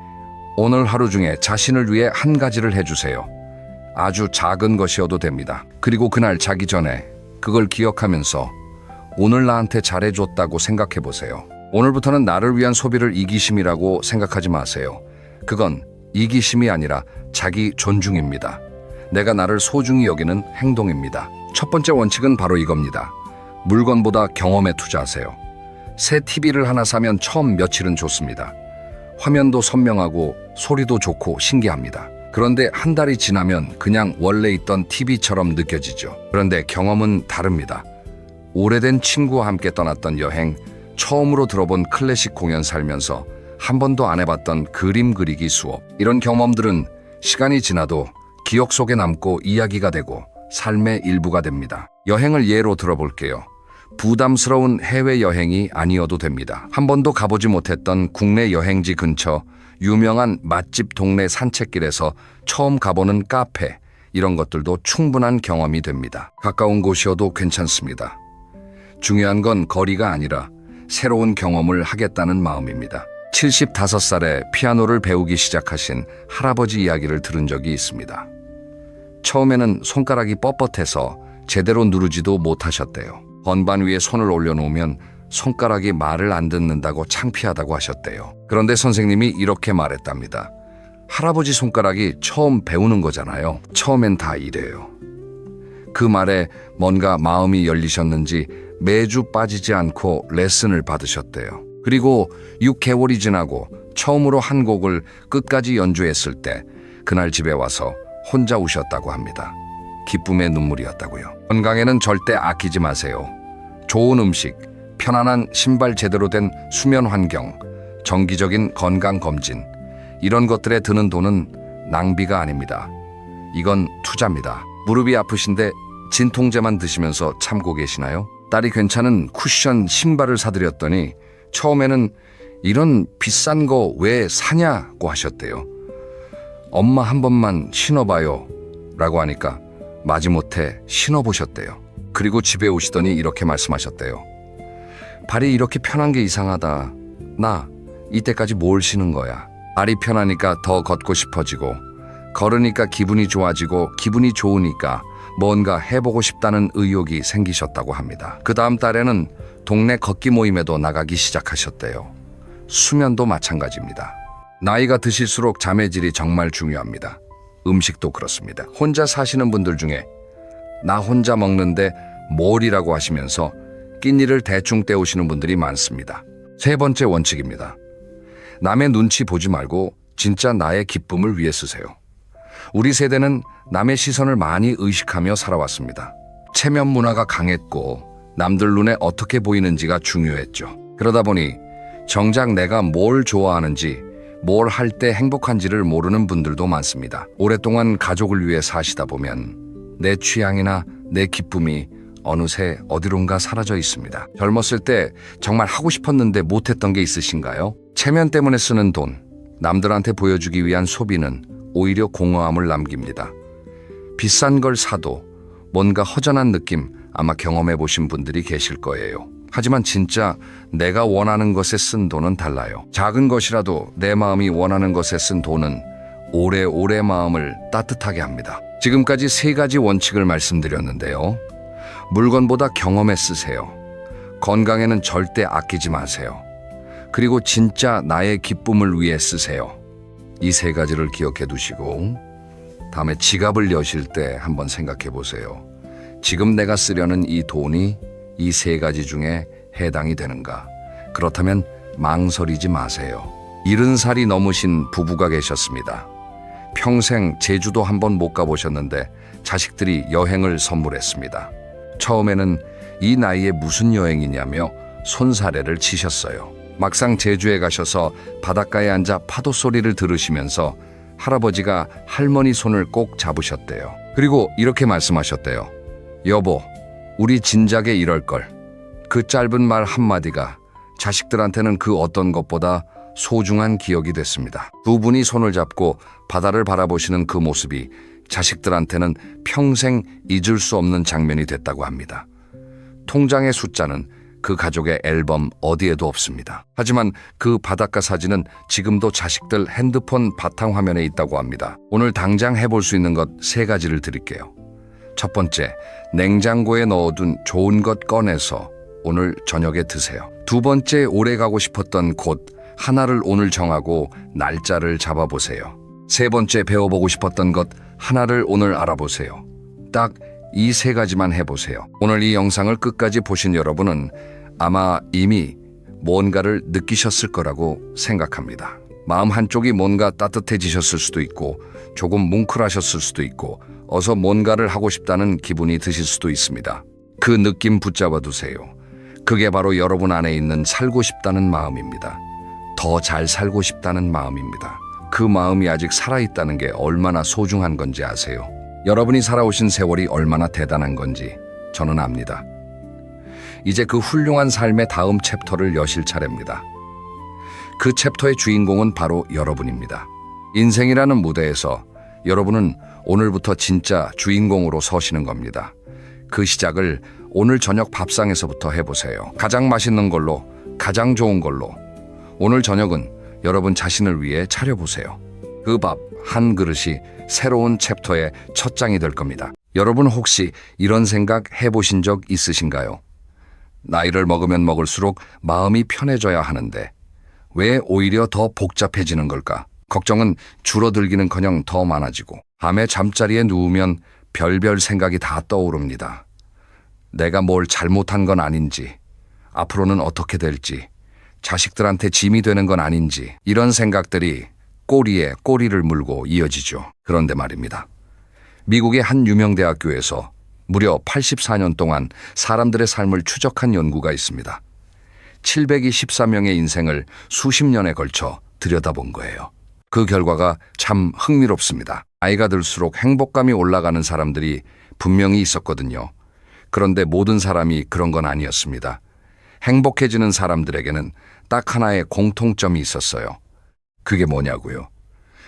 오늘 하루 중에 자신을 위해 한 가지를 해주세요. 아주 작은 것이어도 됩니다. 그리고 그날 자기 전에 그걸 기억하면서 오늘 나한테 잘해줬다고 생각해 보세요. 오늘부터는 나를 위한 소비를 이기심이라고 생각하지 마세요. 그건 이기심이 아니라 자기 존중입니다. 내가 나를 소중히 여기는 행동입니다. 첫 번째 원칙은 바로 이겁니다. 물건보다 경험에 투자하세요. 새 TV를 하나 사면 처음 며칠은 좋습니다. 화면도 선명하고 소리도 좋고 신기합니다. 그런데 한 달이 지나면 그냥 원래 있던 TV처럼 느껴지죠. 그런데 경험은 다릅니다. 오래된 친구와 함께 떠났던 여행, 처음으로 들어본 클래식 공연 살면서 한 번도 안 해봤던 그림 그리기 수업, 이런 경험들은 시간이 지나도 기억 속에 남고 이야기가 되고 삶의 일부가 됩니다. 여행을 예로 들어볼게요. 부담스러운 해외여행이 아니어도 됩니다. 한 번도 가보지 못했던 국내 여행지 근처 유명한 맛집 동네 산책길에서 처음 가보는 카페, 이런 것들도 충분한 경험이 됩니다. 가까운 곳이어도 괜찮습니다. 중요한 건 거리가 아니라 새로운 경험을 하겠다는 마음입니다. 75살에 피아노를 배우기 시작하신 할아버지 이야기를 들은 적이 있습니다. 처음에는 손가락이 뻣뻣해서 제대로 누르지도 못하셨대요. 건반 위에 손을 올려놓으면 손가락이 말을 안 듣는다고 창피하다고 하셨대요. 그런데 선생님이 이렇게 말했답니다. 할아버지 손가락이 처음 배우는 거잖아요. 처음엔 다 이래요. 그 말에 뭔가 마음이 열리셨는지 매주 빠지지 않고 레슨을 받으셨대요. 그리고 6개월이 지나고 처음으로 한 곡을 끝까지 연주했을 때 그날 집에 와서 혼자 우셨다고 합니다. 기쁨의 눈물이었다고요. 건강에는 절대 아끼지 마세요. 좋은 음식, 편안한 신발, 제대로 된 수면 환경, 정기적인 건강 검진, 이런 것들에 드는 돈은 낭비가 아닙니다. 이건 투자입니다. 무릎이 아프신데 진통제만 드시면서 참고 계시나요? 딸이 괜찮은 쿠션 신발을 사드렸더니 처음에는 이런 비싼 거 왜 사냐고 하셨대요. 엄마 한 번만 신어봐요 라고 하니까 마지못해 신어보셨대요. 그리고 집에 오시더니 이렇게 말씀하셨대요. 발이 이렇게 편한 게 이상하다. 나 이때까지 뭘 신은 거야. 발이 편하니까 더 걷고 싶어지고, 걸으니까 기분이 좋아지고, 기분이 좋으니까 뭔가 해보고 싶다는 의욕이 생기셨다고 합니다. 그 다음 달에는 동네 걷기 모임에도 나가기 시작하셨대요. 수면도 마찬가지입니다. 나이가 드실수록 잠의 질이 정말 중요합니다. 음식도 그렇습니다. 혼자 사시는 분들 중에 나 혼자 먹는데 뭘이라고 하시면서 끼니를 대충 때우시는 분들이 많습니다. 세 번째 원칙입니다. 남의 눈치 보지 말고 진짜 나의 기쁨을 위해 쓰세요. 우리 세대는 남의 시선을 많이 의식하며 살아왔습니다. 체면 문화가 강했고 남들 눈에 어떻게 보이는지가 중요했죠. 그러다 보니 정작 내가 뭘 좋아하는지, 뭘 할 때 행복한지를 모르는 분들도 많습니다. 오랫동안 가족을 위해 사시다 보면 내 취향이나 내 기쁨이 어느새 어디론가 사라져 있습니다. 젊었을 때 정말 하고 싶었는데 못했던 게 있으신가요? 체면 때문에 쓰는 돈, 남들한테 보여주기 위한 소비는 오히려 공허함을 남깁니다. 비싼 걸 사도 뭔가 허전한 느낌 아마 경험해 보신 분들이 계실 거예요. 하지만 진짜 내가 원하는 것에 쓴 돈은 달라요. 작은 것이라도 내 마음이 원하는 것에 쓴 돈은 오래오래 마음을 따뜻하게 합니다. 지금까지 3가지 원칙을 말씀드렸는데요. 물건보다 경험에 쓰세요. 건강에는 절대 아끼지 마세요. 그리고 진짜 나의 기쁨을 위해 쓰세요. 이 3가지를 기억해 두시고 다음에 지갑을 여실 때 한번 생각해 보세요. 지금 내가 쓰려는 이 돈이 이 3가지 중에 해당이 되는가? 그렇다면 망설이지 마세요. 70살이 넘으신 부부가 계셨습니다. 평생 제주도 한번 못 가보셨는데 자식들이 여행을 선물했습니다. 처음에는 이 나이에 무슨 여행이냐며 손사래를 치셨어요. 막상 제주에 가셔서 바닷가에 앉아 파도 소리를 들으시면서 할아버지가 할머니 손을 꼭 잡으셨대요. 그리고 이렇게 말씀하셨대요. 여보, 우리 진작에 이럴걸. 그 짧은 말 한마디가 자식들한테는 그 어떤 것보다 소중한 기억이 됐습니다. 두 분이 손을 잡고 바다를 바라보시는 그 모습이 자식들한테는 평생 잊을 수 없는 장면이 됐다고 합니다. 통장의 숫자는 그 가족의 앨범 어디에도 없습니다. 하지만 그 바닷가 사진은 지금도 자식들 핸드폰 바탕화면에 있다고 합니다. 오늘 당장 해볼 수 있는 것 3가지를 드릴게요. 첫 번째, 냉장고에 넣어둔 좋은 것 꺼내서 오늘 저녁에 드세요. 두 번째, 오래 가고 싶었던 곳 하나를 오늘 정하고 날짜를 잡아보세요. 세 번째, 배워보고 싶었던 것 하나를 오늘 알아보세요. 딱 이 3가지만 해보세요. 오늘 이 영상을 끝까지 보신 여러분은 아마 이미 뭔가를 느끼셨을 거라고 생각합니다. 마음 한쪽이 뭔가 따뜻해지셨을 수도 있고 조금 뭉클하셨을 수도 있고 어서 뭔가를 하고 싶다는 기분이 드실 수도 있습니다. 그 느낌 붙잡아 두세요. 그게 바로 여러분 안에 있는 살고 싶다는 마음입니다. 더 잘 살고 싶다는 마음입니다. 그 마음이 아직 살아있다는 게 얼마나 소중한 건지 아세요? 여러분이 살아오신 세월이 얼마나 대단한 건지 저는 압니다. 이제 그 훌륭한 삶의 다음 챕터를 여실 차례입니다. 그 챕터의 주인공은 바로 여러분입니다. 인생이라는 무대에서 여러분은 오늘부터 진짜 주인공으로 서시는 겁니다. 그 시작을 오늘 저녁 밥상에서부터 해보세요. 가장 맛있는 걸로, 가장 좋은 걸로 오늘 저녁은 여러분 자신을 위해 차려보세요. 그 밥 한 그릇이 새로운 챕터의 첫 장이 될 겁니다. 여러분 혹시 이런 생각 해보신 적 있으신가요? 나이를 먹으면 먹을수록 마음이 편해져야 하는데 왜 오히려 더 복잡해지는 걸까? 걱정은 줄어들기는커녕 더 많아지고 밤에 잠자리에 누우면 별별 생각이 다 떠오릅니다. 내가 뭘 잘못한 건 아닌지, 앞으로는 어떻게 될지, 자식들한테 짐이 되는 건 아닌지 이런 생각들이 꼬리에 꼬리를 물고 이어지죠. 그런데 말입니다. 미국의 한 유명 대학교에서 무려 84년 동안 사람들의 삶을 추적한 연구가 있습니다. 724명의 인생을 수십 년에 걸쳐 들여다본 거예요. 그 그 결과가 참 흥미롭습니다. 나이가 들수록 행복감이 올라가는 사람들이 분명히 있었거든요. 그런데 모든 사람이 그런 건 아니었습니다. 행복해지는 사람들에게는 딱 하나의 공통점이 있었어요. 그게 뭐냐고요?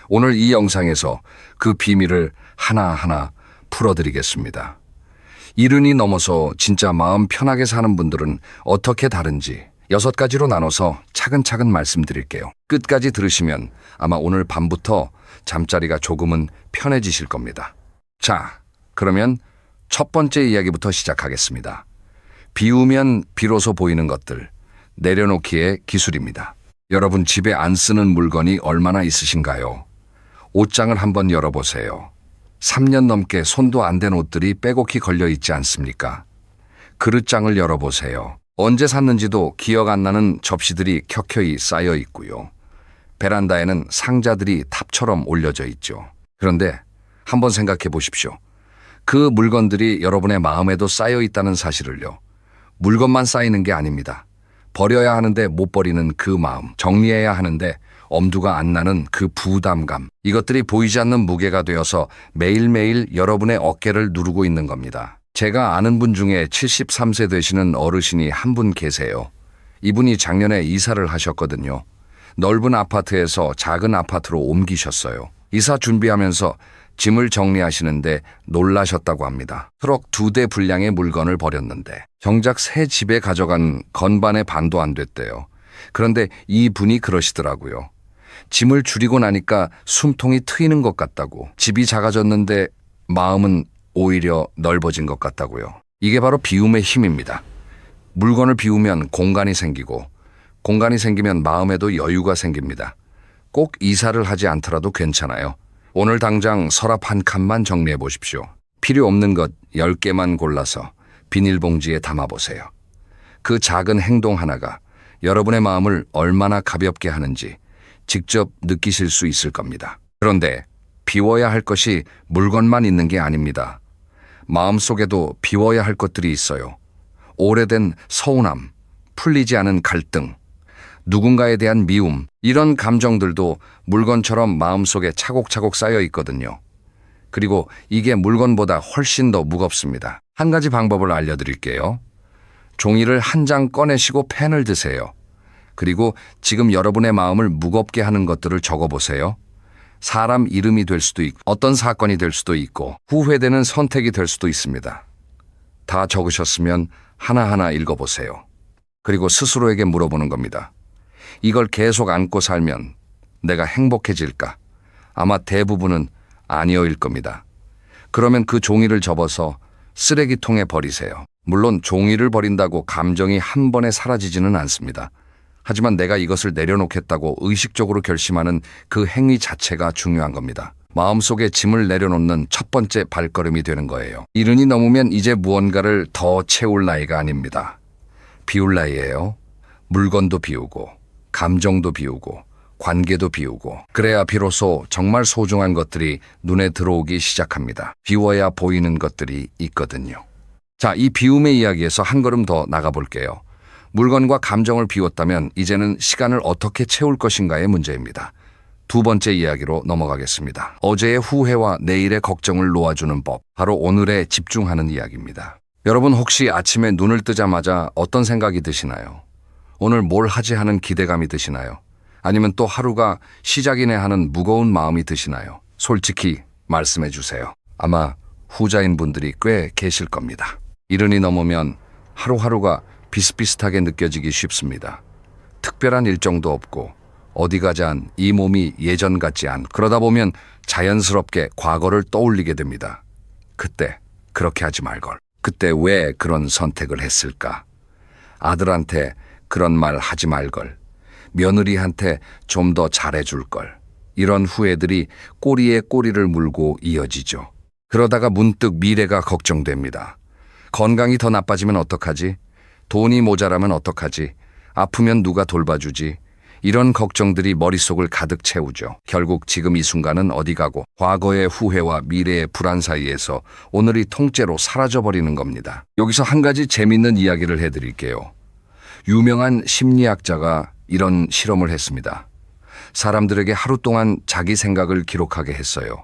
오늘 이 영상에서 그 비밀을 하나하나 풀어드리겠습니다. 70이 넘어서 진짜 마음 편하게 사는 분들은 어떻게 다른지 6가지로 나눠서 차근차근 말씀드릴게요. 끝까지 들으시면 아마 오늘 밤부터 잠자리가 조금은 편해지실 겁니다. 자, 그러면 첫 번째 이야기부터 시작하겠습니다. 비우면 비로소 보이는 것들, 내려놓기의 기술입니다. 여러분 집에 안 쓰는 물건이 얼마나 있으신가요? 옷장을 한번 열어보세요. 3년 넘게 손도 안 댄 옷들이 빼곡히 걸려 있지 않습니까? 그릇장을 열어보세요. 언제 샀는지도 기억 안 나는 접시들이 켜켜이 쌓여 있고요. 베란다에는 상자들이 탑처럼 올려져 있죠. 그런데 한번 생각해 보십시오. 그 물건들이 여러분의 마음에도 쌓여 있다는 사실을요. 물건만 쌓이는 게 아닙니다. 버려야 하는데 못 버리는 그 마음, 정리해야 하는데 엄두가 안 나는 그 부담감, 이것들이 보이지 않는 무게가 되어서 매일매일 여러분의 어깨를 누르고 있는 겁니다. 제가 아는 분 중에 73세 되시는 어르신이 한 분 계세요. 이분이 작년에 이사를 하셨거든요. 넓은 아파트에서 작은 아파트로 옮기셨어요. 이사 준비하면서 짐을 정리하시는데 놀라셨다고 합니다. 트럭 2대 분량의 물건을 버렸는데 정작 새 집에 가져간 건반의 반도 안 됐대요. 그런데 이 분이 그러시더라고요. 짐을 줄이고 나니까 숨통이 트이는 것 같다고. 집이 작아졌는데 마음은 오히려 넓어진 것 같다고요. 이게 바로 비움의 힘입니다. 물건을 비우면 공간이 생기고 공간이 생기면 마음에도 여유가 생깁니다. 꼭 이사를 하지 않더라도 괜찮아요. 오늘 당장 서랍 한 칸만 정리해 보십시오. 필요 없는 것 10개만 골라서 비닐봉지에 담아보세요. 그 작은 행동 하나가 여러분의 마음을 얼마나 가볍게 하는지 직접 느끼실 수 있을 겁니다. 그런데 비워야 할 것이 물건만 있는 게 아닙니다. 마음속에도 비워야 할 것들이 있어요. 오래된 서운함, 풀리지 않은 갈등, 누군가에 대한 미움, 이런 감정들도 물건처럼 마음속에 차곡차곡 쌓여 있거든요. 그리고 이게 물건보다 훨씬 더 무겁습니다. 한 가지 방법을 알려드릴게요. 종이를 한 장 꺼내시고 펜을 드세요. 그리고 지금 여러분의 마음을 무겁게 하는 것들을 적어보세요. 사람 이름이 될 수도 있고 어떤 사건이 될 수도 있고 후회되는 선택이 될 수도 있습니다. 다 적으셨으면 하나하나 읽어보세요. 그리고 스스로에게 물어보는 겁니다. 이걸 계속 안고 살면 내가 행복해질까? 아마 대부분은 아니어일 겁니다. 그러면 그 종이를 접어서 쓰레기통에 버리세요. 물론 종이를 버린다고 감정이 한 번에 사라지지는 않습니다. 하지만 내가 이것을 내려놓겠다고 의식적으로 결심하는 그 행위 자체가 중요한 겁니다. 마음속에 짐을 내려놓는 첫 번째 발걸음이 되는 거예요. 70이 넘으면 이제 무언가를 더 채울 나이가 아닙니다. 비울 나이예요. 물건도 비우고 감정도 비우고 관계도 비우고 그래야 비로소 정말 소중한 것들이 눈에 들어오기 시작합니다. 비워야 보이는 것들이 있거든요. 자, 이 비움의 이야기에서 한 걸음 더 나가볼게요. 물건과 감정을 비웠다면 이제는 시간을 어떻게 채울 것인가의 문제입니다. 두 번째 이야기로 넘어가겠습니다. 어제의 후회와 내일의 걱정을 놓아주는 법, 바로 오늘에 집중하는 이야기입니다. 여러분 혹시 아침에 눈을 뜨자마자 어떤 생각이 드시나요? 오늘 뭘 하지 하는 기대감이 드시나요? 아니면 또 하루가 시작이네 하는 무거운 마음이 드시나요? 솔직히 말씀해 주세요. 아마 후자인 분들이 꽤 계실 겁니다. 70이 넘으면 하루하루가 비슷비슷하게 느껴지기 쉽습니다. 특별한 일정도 없고 어디 가잔 이 몸이 예전 같지 않고 그러다 보면 자연스럽게 과거를 떠올리게 됩니다. 그때 그렇게 하지 말걸. 그때 왜 그런 선택을 했을까? 아들한테 그런 말 하지 말걸. 며느리한테 좀 더 잘해줄걸. 이런 후회들이 꼬리에 꼬리를 물고 이어지죠. 그러다가 문득 미래가 걱정됩니다. 건강이 더 나빠지면 어떡하지? 돈이 모자라면 어떡하지? 아프면 누가 돌봐주지? 이런 걱정들이 머릿속을 가득 채우죠. 결국 지금 이 순간은 어디 가고 과거의 후회와 미래의 불안 사이에서 오늘이 통째로 사라져버리는 겁니다. 여기서 한 가지 재밌는 이야기를 해드릴게요. 유명한 심리학자가 이런 실험을 했습니다. 사람들에게 하루 동안 자기 생각을 기록하게 했어요.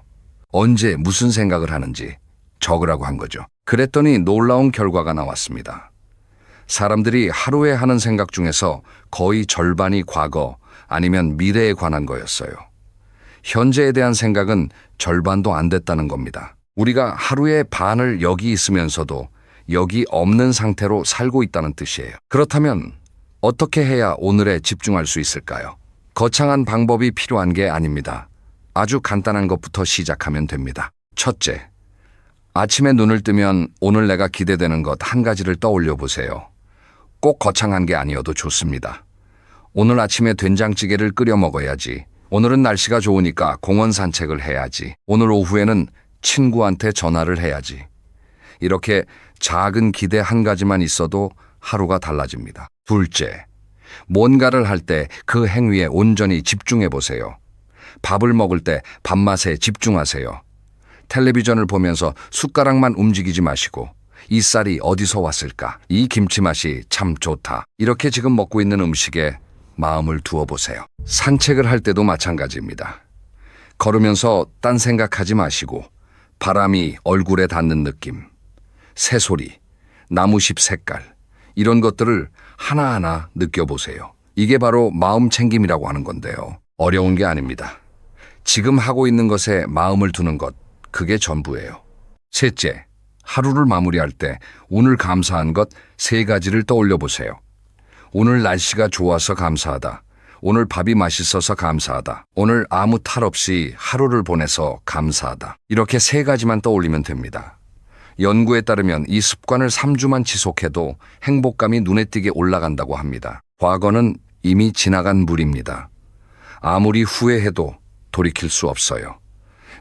언제 무슨 생각을 하는지 적으라고 한 거죠. 그랬더니 놀라운 결과가 나왔습니다. 사람들이 하루에 하는 생각 중에서 거의 절반이 과거 아니면 미래에 관한 거였어요. 현재에 대한 생각은 절반도 안 됐다는 겁니다. 우리가 하루의 반을 여기 있으면서도 여기 없는 상태로 살고 있다는 뜻이에요. 그렇다면 어떻게 해야 오늘에 집중할 수 있을까요? 거창한 방법이 필요한 게 아닙니다. 아주 간단한 것부터 시작하면 됩니다. 첫째, 아침에 눈을 뜨면 오늘 내가 기대되는 것 한 가지를 떠올려 보세요. 꼭 거창한 게 아니어도 좋습니다. 오늘 아침에 된장찌개를 끓여 먹어야지. 오늘은 날씨가 좋으니까 공원 산책을 해야지. 오늘 오후에는 친구한테 전화를 해야지. 이렇게 작은 기대 한 가지만 있어도 하루가 달라집니다. 둘째, 뭔가를 할 때 그 행위에 온전히 집중해 보세요. 밥을 먹을 때 밥맛에 집중하세요. 텔레비전을 보면서 숟가락만 움직이지 마시고 이 쌀이 어디서 왔을까? 이 김치 맛이 참 좋다. 이렇게 지금 먹고 있는 음식에 마음을 두어 보세요. 산책을 할 때도 마찬가지입니다. 걸으면서 딴 생각하지 마시고 바람이 얼굴에 닿는 느낌, 새소리, 나무잎 색깔 이런 것들을 하나하나 느껴보세요. 이게 바로 마음 챙김이라고 하는 건데요. 어려운 게 아닙니다. 지금 하고 있는 것에 마음을 두는 것, 그게 전부예요. 셋째, 하루를 마무리할 때 오늘 감사한 것 3가지를 떠올려 보세요. 오늘 날씨가 좋아서 감사하다. 오늘 밥이 맛있어서 감사하다. 오늘 아무 탈 없이 하루를 보내서 감사하다. 이렇게 3가지만 떠올리면 됩니다. 연구에 따르면 이 습관을 3주만 지속해도 행복감이 눈에 띄게 올라간다고 합니다. 과거는 이미 지나간 물입니다. 아무리 후회해도 돌이킬 수 없어요.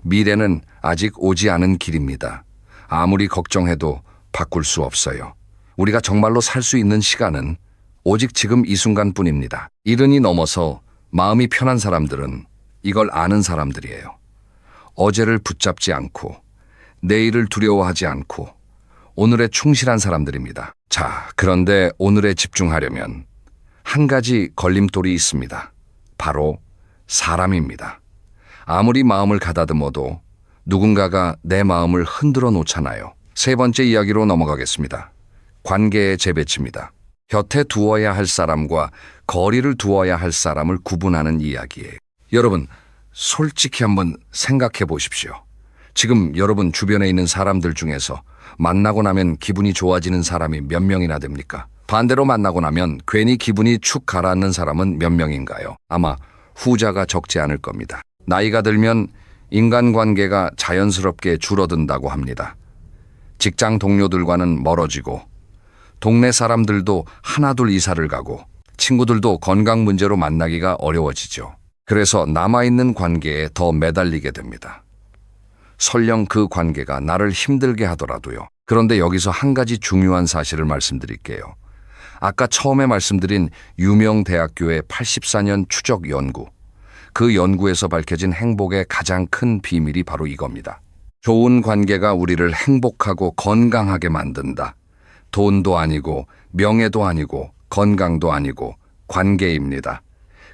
미래는 아직 오지 않은 길입니다. 아무리 걱정해도 바꿀 수 없어요. 우리가 정말로 살 수 있는 시간은 오직 지금 이 순간뿐입니다. 70이 넘어서 마음이 편한 사람들은 이걸 아는 사람들이에요. 어제를 붙잡지 않고 내일을 두려워하지 않고 오늘에 충실한 사람들입니다. 자, 그런데 오늘에 집중하려면 한 가지 걸림돌이 있습니다. 바로 사람입니다. 아무리 마음을 가다듬어도 누군가가 내 마음을 흔들어 놓잖아요. 3번째 이야기로 넘어가겠습니다. 관계의 재배치입니다. 곁에 두어야 할 사람과 거리를 두어야 할 사람을 구분하는 이야기예요. 여러분, 솔직히 한번 생각해 보십시오. 지금 여러분 주변에 있는 사람들 중에서 만나고 나면 기분이 좋아지는 사람이 몇 명이나 됩니까? 반대로 만나고 나면 괜히 기분이 축 가라앉는 사람은 몇 명인가요? 아마 후자가 적지 않을 겁니다. 나이가 들면 인간관계가 자연스럽게 줄어든다고 합니다. 직장 동료들과는 멀어지고 동네 사람들도 하나둘 이사를 가고 친구들도 건강 문제로 만나기가 어려워지죠. 그래서 남아있는 관계에 더 매달리게 됩니다. 설령 그 관계가 나를 힘들게 하더라도요. 그런데 여기서 한 가지 중요한 사실을 말씀드릴게요. 아까 처음에 말씀드린 유명 대학교의 84년 추적 연구. 그 연구에서 밝혀진 행복의 가장 큰 비밀이 바로 이겁니다. 좋은 관계가 우리를 행복하고 건강하게 만든다. 돈도 아니고 명예도 아니고 건강도 아니고 관계입니다.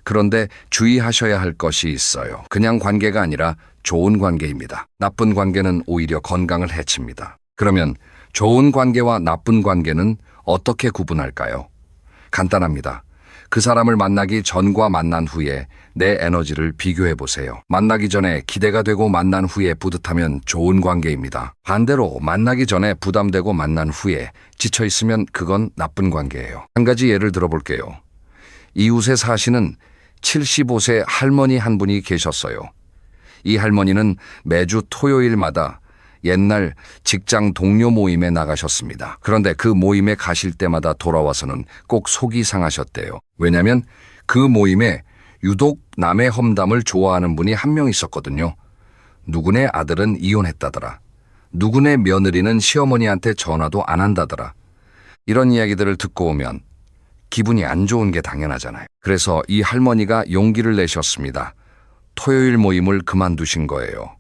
그런데 주의하셔야 할 것이 있어요. 그냥 관계가 아니라 좋은 관계입니다. 나쁜 관계는 오히려 건강을 해칩니다. 그러면 좋은 관계와 나쁜 관계는 어떻게 구분할까요? 간단합니다. 그 사람을 만나기 전과 만난 후에 내 에너지를 비교해 보세요. 만나기 전에 기대가 되고 만난 후에 뿌듯하면 좋은 관계입니다. 반대로 만나기 전에 부담되고 만난 후에 지쳐 있으면 그건 나쁜 관계예요. 한 가지 예를 들어볼게요. 이웃에 사시는 75세 할머니 한 분이 계셨어요. 이 할머니는 매주 토요일마다 옛날 직장 동료 모임에 나가셨습니다. 그런데 그 모임에 가실 때마다 돌아와서는 꼭 속이 상하셨대요. 왜냐하면 그 모임에 유독 남의 험담을 좋아하는 분이 한 명 있었거든요. 누구네 아들은 이혼했다더라. 누구네 며느리는 시어머니한테 전화도 안 한다더라. 이런 이야기들을 듣고 오면 기분이 안 좋은 게 당연하잖아요. 그래서 이 할머니가 용기를 내셨습니다. 토요일 모임을 그만두신 거예요.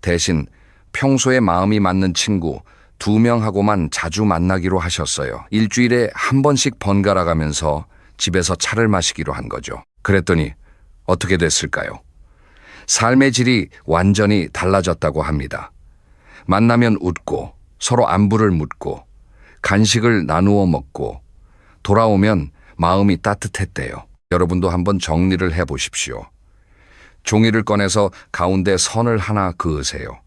대신 평소에 마음이 맞는 친구 2명하고만 자주 만나기로 하셨어요. 일주일에 한 번씩 번갈아 가면서 집에서 차를 마시기로 한 거죠. 그랬더니 어떻게 됐을까요? 삶의 질이 완전히 달라졌다고 합니다. 만나면 웃고, 서로 안부를 묻고, 간식을 나누어 먹고, 돌아오면 마음이 따뜻했대요. 여러분도 한번 정리를 해보십시오. 종이를 꺼내서 가운데 선을 하나 그으세요.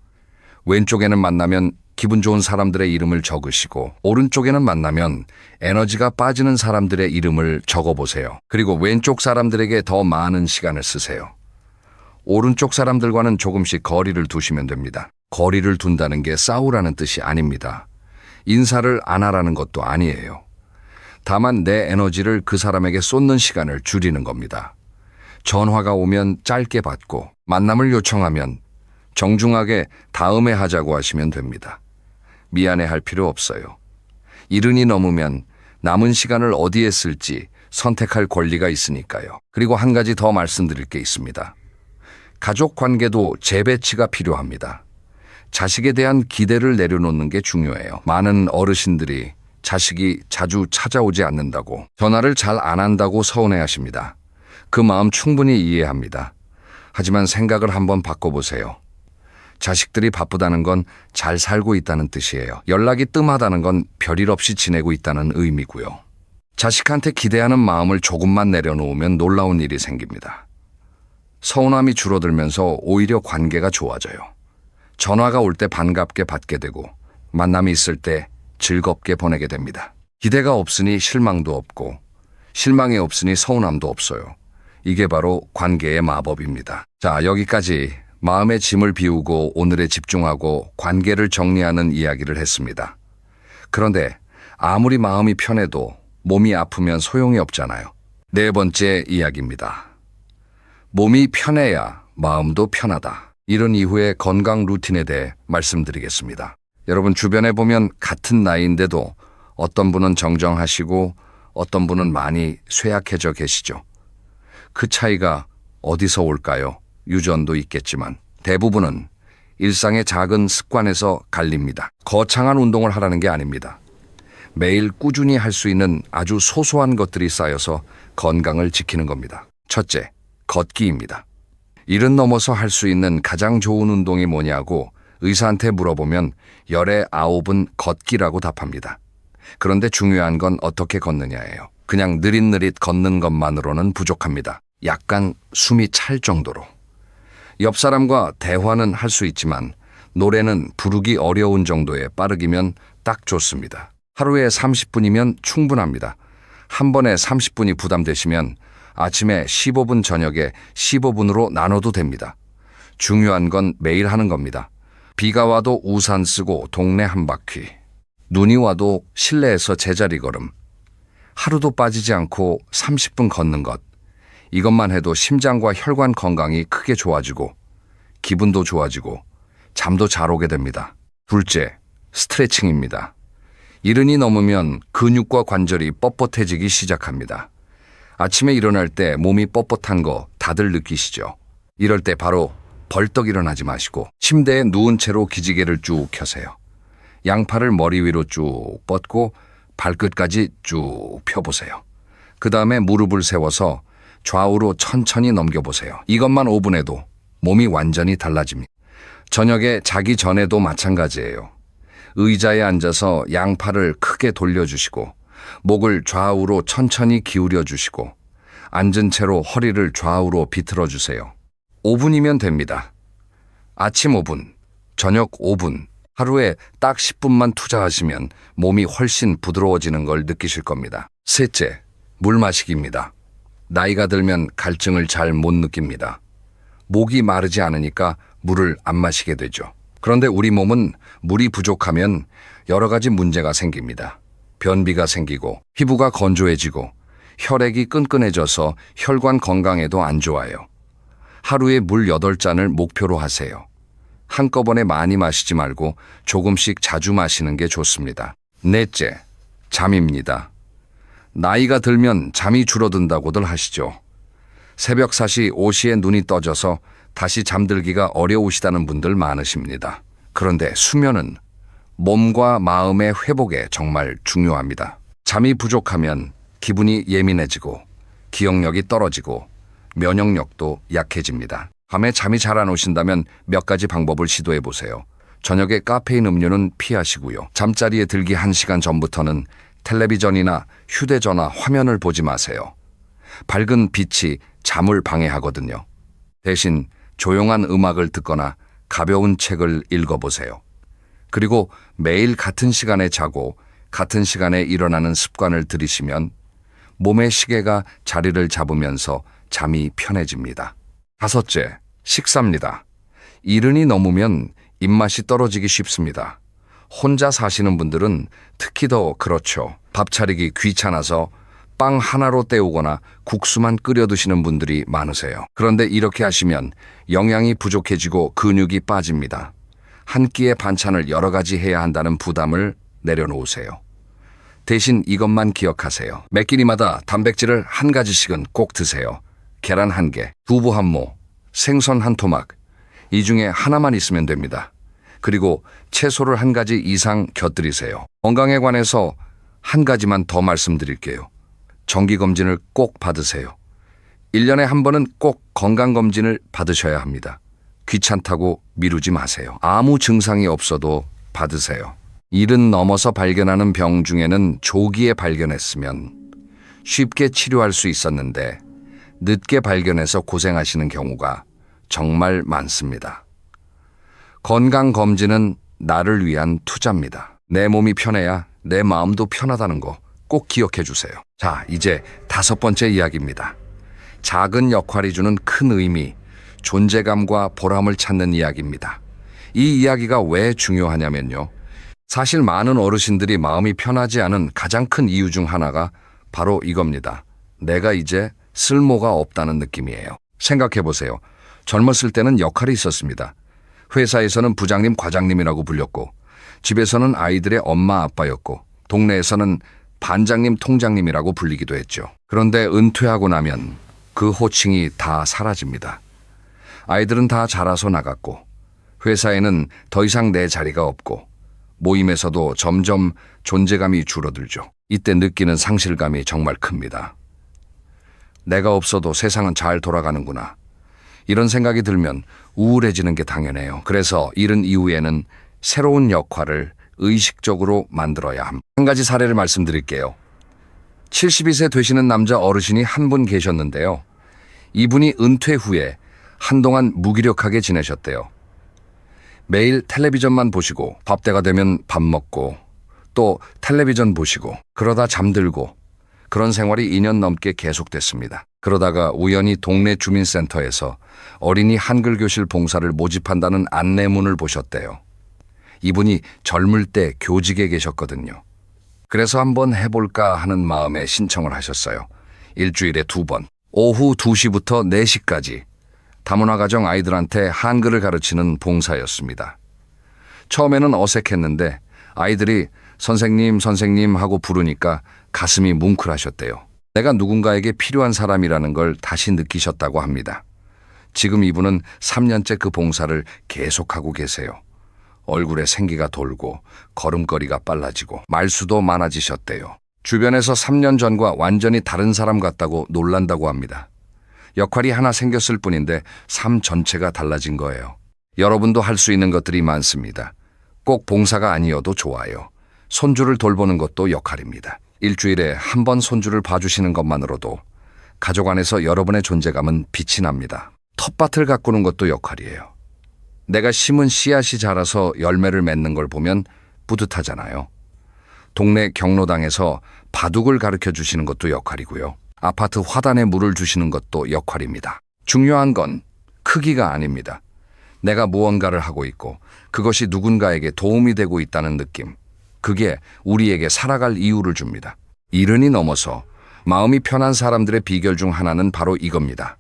왼쪽에는 만나면 기분 좋은 사람들의 이름을 적으시고, 오른쪽에는 만나면 에너지가 빠지는 사람들의 이름을 적어보세요. 그리고 왼쪽 사람들에게 더 많은 시간을 쓰세요. 오른쪽 사람들과는 조금씩 거리를 두시면 됩니다. 거리를 둔다는 게 싸우라는 뜻이 아닙니다. 인사를 안 하라는 것도 아니에요. 다만 내 에너지를 그 사람에게 쏟는 시간을 줄이는 겁니다. 전화가 오면 짧게 받고, 만남을 요청하면 정중하게 다음에 하자고 하시면 됩니다. 미안해할 필요 없어요. 이른이 넘으면 남은 시간을 어디에 쓸지 선택할 권리가 있으니까요. 그리고 한 가지 더 말씀드릴 게 있습니다. 가족 관계도 재배치가 필요합니다. 자식에 대한 기대를 내려놓는 게 중요해요. 많은 어르신들이 자식이 자주 찾아오지 않는다고, 전화를 잘 안 한다고 서운해하십니다. 그 마음 충분히 이해합니다. 하지만 생각을 한번 바꿔보세요. 자식들이 바쁘다는 건 잘 살고 있다는 뜻이에요. 연락이 뜸하다는 건 별일 없이 지내고 있다는 의미고요. 자식한테 기대하는 마음을 조금만 내려놓으면 놀라운 일이 생깁니다. 서운함이 줄어들면서 오히려 관계가 좋아져요. 전화가 올 때 반갑게 받게 되고, 만남이 있을 때 즐겁게 보내게 됩니다. 기대가 없으니 실망도 없고, 실망이 없으니 서운함도 없어요. 이게 바로 관계의 마법입니다. 자, 여기까지 마음의 짐을 비우고 오늘에 집중하고 관계를 정리하는 이야기를 했습니다. 그런데 아무리 마음이 편해도 몸이 아프면 소용이 없잖아요. 네 번째 이야기입니다. 몸이 편해야 마음도 편하다. 이런 이후에 건강 루틴에 대해 말씀드리겠습니다. 여러분 주변에 보면 같은 나이인데도 어떤 분은 정정하시고 어떤 분은 많이 쇠약해져 계시죠. 그 차이가 어디서 올까요? 유전도 있겠지만 대부분은 일상의 작은 습관에서 갈립니다. 거창한 운동을 하라는 게 아닙니다. 매일 꾸준히 할 수 있는 아주 소소한 것들이 쌓여서 건강을 지키는 겁니다. 첫째, 걷기입니다. 일은 넘어서 할 수 있는 가장 좋은 운동이 뭐냐고 의사한테 물어보면 열의 9은 걷기라고 답합니다. 그런데 중요한 건 어떻게 걷느냐예요. 그냥 느릿느릿 걷는 것만으로는 부족합니다. 약간 숨이 찰 정도로. 옆 사람과 대화는 할 수 있지만 노래는 부르기 어려운 정도의 빠르기면 딱 좋습니다. 하루에 30분이면 충분합니다. 한 번에 30분이 부담되시면 아침에 15분, 저녁에 15분으로 나눠도 됩니다. 중요한 건 매일 하는 겁니다. 비가 와도 우산 쓰고 동네 한 바퀴. 눈이 와도 실내에서 제자리 걸음. 하루도 빠지지 않고 30분 걷는 것. 이것만 해도 심장과 혈관 건강이 크게 좋아지고 기분도 좋아지고 잠도 잘 오게 됩니다. 둘째, 스트레칭입니다. 이른이 넘으면 근육과 관절이 뻣뻣해지기 시작합니다. 아침에 일어날 때 몸이 뻣뻣한 거 다들 느끼시죠? 이럴 때 바로 벌떡 일어나지 마시고 침대에 누운 채로 기지개를 쭉 켜세요. 양팔을 머리 위로 쭉 뻗고 발끝까지 쭉 펴보세요. 그 다음에 무릎을 세워서 좌우로 천천히 넘겨보세요. 이것만 5분 해도 몸이 완전히 달라집니다. 저녁에 자기 전에도 마찬가지예요. 의자에 앉아서 양팔을 크게 돌려주시고 목을 좌우로 천천히 기울여 주시고 앉은 채로 허리를 좌우로 비틀어 주세요. 5분이면 됩니다. 아침 5분, 저녁 5분, 하루에 딱 10분만 투자하시면 몸이 훨씬 부드러워지는 걸 느끼실 겁니다. 셋째, 물 마시기입니다. 나이가 들면 갈증을 잘 못 느낍니다. 목이 마르지 않으니까 물을 안 마시게 되죠. 그런데 우리 몸은 물이 부족하면 여러 가지 문제가 생깁니다. 변비가 생기고 피부가 건조해지고 혈액이 끈끈해져서 혈관 건강에도 안 좋아요. 하루에 물 8잔을 목표로 하세요. 한꺼번에 많이 마시지 말고 조금씩 자주 마시는 게 좋습니다. 넷째, 잠입니다. 나이가 들면 잠이 줄어든다고들 하시죠. 새벽 4시, 5시에 눈이 떠져서 다시 잠들기가 어려우시다는 분들 많으십니다. 그런데 수면은 몸과 마음의 회복에 정말 중요합니다. 잠이 부족하면 기분이 예민해지고 기억력이 떨어지고 면역력도 약해집니다. 밤에 잠이 잘 안 오신다면 몇 가지 방법을 시도해 보세요. 저녁에 카페인 음료는 피하시고요. 잠자리에 들기 1시간 전부터는 텔레비전이나 휴대전화 화면을 보지 마세요. 밝은 빛이 잠을 방해하거든요. 대신 조용한 음악을 듣거나 가벼운 책을 읽어보세요. 그리고 매일 같은 시간에 자고 같은 시간에 일어나는 습관을 들이시면 몸의 시계가 자리를 잡으면서 잠이 편해집니다. 5째, 식사입니다. 이른이 넘으면 입맛이 떨어지기 쉽습니다. 혼자 사시는 분들은 특히 더 그렇죠. 밥 차리기 귀찮아서 빵 하나로 때우거나 국수만 끓여 드시는 분들이 많으세요. 그런데 이렇게 하시면 영양이 부족해지고 근육이 빠집니다. 한 끼의 반찬을 여러 가지 해야 한다는 부담을 내려놓으세요. 대신 이것만 기억하세요. 매 끼니마다 단백질을 한 가지씩은 꼭 드세요. 계란 1개, 두부 1모, 생선 1토막. 이 중에 하나만 있으면 됩니다. 그리고 채소를 1가지 이상 곁들이세요. 건강에 관해서 한 가지만 더 말씀드릴게요. 정기검진을 꼭 받으세요. 1년에 한 번은 꼭 건강검진을 받으셔야 합니다. 귀찮다고 미루지 마세요. 아무 증상이 없어도 받으세요. 70 넘어서 발견하는 병 중에는 조기에 발견했으면 쉽게 치료할 수 있었는데 늦게 발견해서 고생하시는 경우가 정말 많습니다. 건강검진은 나를 위한 투자입니다. 내 몸이 편해야 내 마음도 편하다는 거 꼭 기억해 주세요. 자, 이제 5번째 이야기입니다. 작은 역할이 주는 큰 의미, 존재감과 보람을 찾는 이야기입니다. 이 이야기가 왜 중요하냐면요. 사실 많은 어르신들이 마음이 편하지 않은 가장 큰 이유 중 하나가 바로 이겁니다. 내가 이제 쓸모가 없다는 느낌이에요. 생각해 보세요. 젊었을 때는 역할이 있었습니다. 회사에서는 부장님, 과장님이라고 불렸고, 집에서는 아이들의 엄마, 아빠였고, 동네에서는 반장님, 통장님이라고 불리기도 했죠. 그런데 은퇴하고 나면 그 호칭이 다 사라집니다. 아이들은 다 자라서 나갔고, 회사에는 더 이상 내 자리가 없고, 모임에서도 점점 존재감이 줄어들죠. 이때 느끼는 상실감이 정말 큽니다. 내가 없어도 세상은 잘 돌아가는구나. 이런 생각이 들면 우울해지는 게 당연해요. 그래서 이른 이후에는 새로운 역할을 의식적으로 만들어야 합니다. 한 가지 사례를 말씀드릴게요. 72세 되시는 남자 어르신이 한 분 계셨는데요. 이분이 은퇴 후에 한동안 무기력하게 지내셨대요. 매일 텔레비전만 보시고 밥때가 되면 밥 먹고 또 텔레비전 보시고 그러다 잠들고 그런 생활이 2년 넘게 계속됐습니다. 그러다가 우연히 동네 주민센터에서 어린이 한글 교실 봉사를 모집한다는 안내문을 보셨대요. 이분이 젊을 때 교직에 계셨거든요. 그래서 한번 해볼까 하는 마음에 신청을 하셨어요. 일주일에 2번, 오후 2시부터 4시까지 다문화 가정 아이들한테 한글을 가르치는 봉사였습니다. 처음에는 어색했는데 아이들이 선생님, 선생님 하고 부르니까 가슴이 뭉클하셨대요. 내가 누군가에게 필요한 사람이라는 걸 다시 느끼셨다고 합니다. 지금 이분은 3년째 그 봉사를 계속하고 계세요. 얼굴에 생기가 돌고 걸음걸이가 빨라지고 말수도 많아지셨대요. 주변에서 3년 전과 완전히 다른 사람 같다고 놀란다고 합니다. 역할이 하나 생겼을 뿐인데 삶 전체가 달라진 거예요. 여러분도 할 수 있는 것들이 많습니다. 꼭 봉사가 아니어도 좋아요. 손주를 돌보는 것도 역할입니다. 일주일에 한 번 손주를 봐주시는 것만으로도 가족 안에서 여러분의 존재감은 빛이 납니다. 텃밭을 가꾸는 것도 역할이에요. 내가 심은 씨앗이 자라서 열매를 맺는 걸 보면 뿌듯하잖아요. 동네 경로당에서 바둑을 가르쳐 주시는 것도 역할이고요. 아파트 화단에 물을 주시는 것도 역할입니다. 중요한 건 크기가 아닙니다. 내가 무언가를 하고 있고 그것이 누군가에게 도움이 되고 있다는 느낌. 그게 우리에게 살아갈 이유를 줍니다. 이른이 넘어서 마음이 편한 사람들의 비결 중 하나는 바로 이겁니다.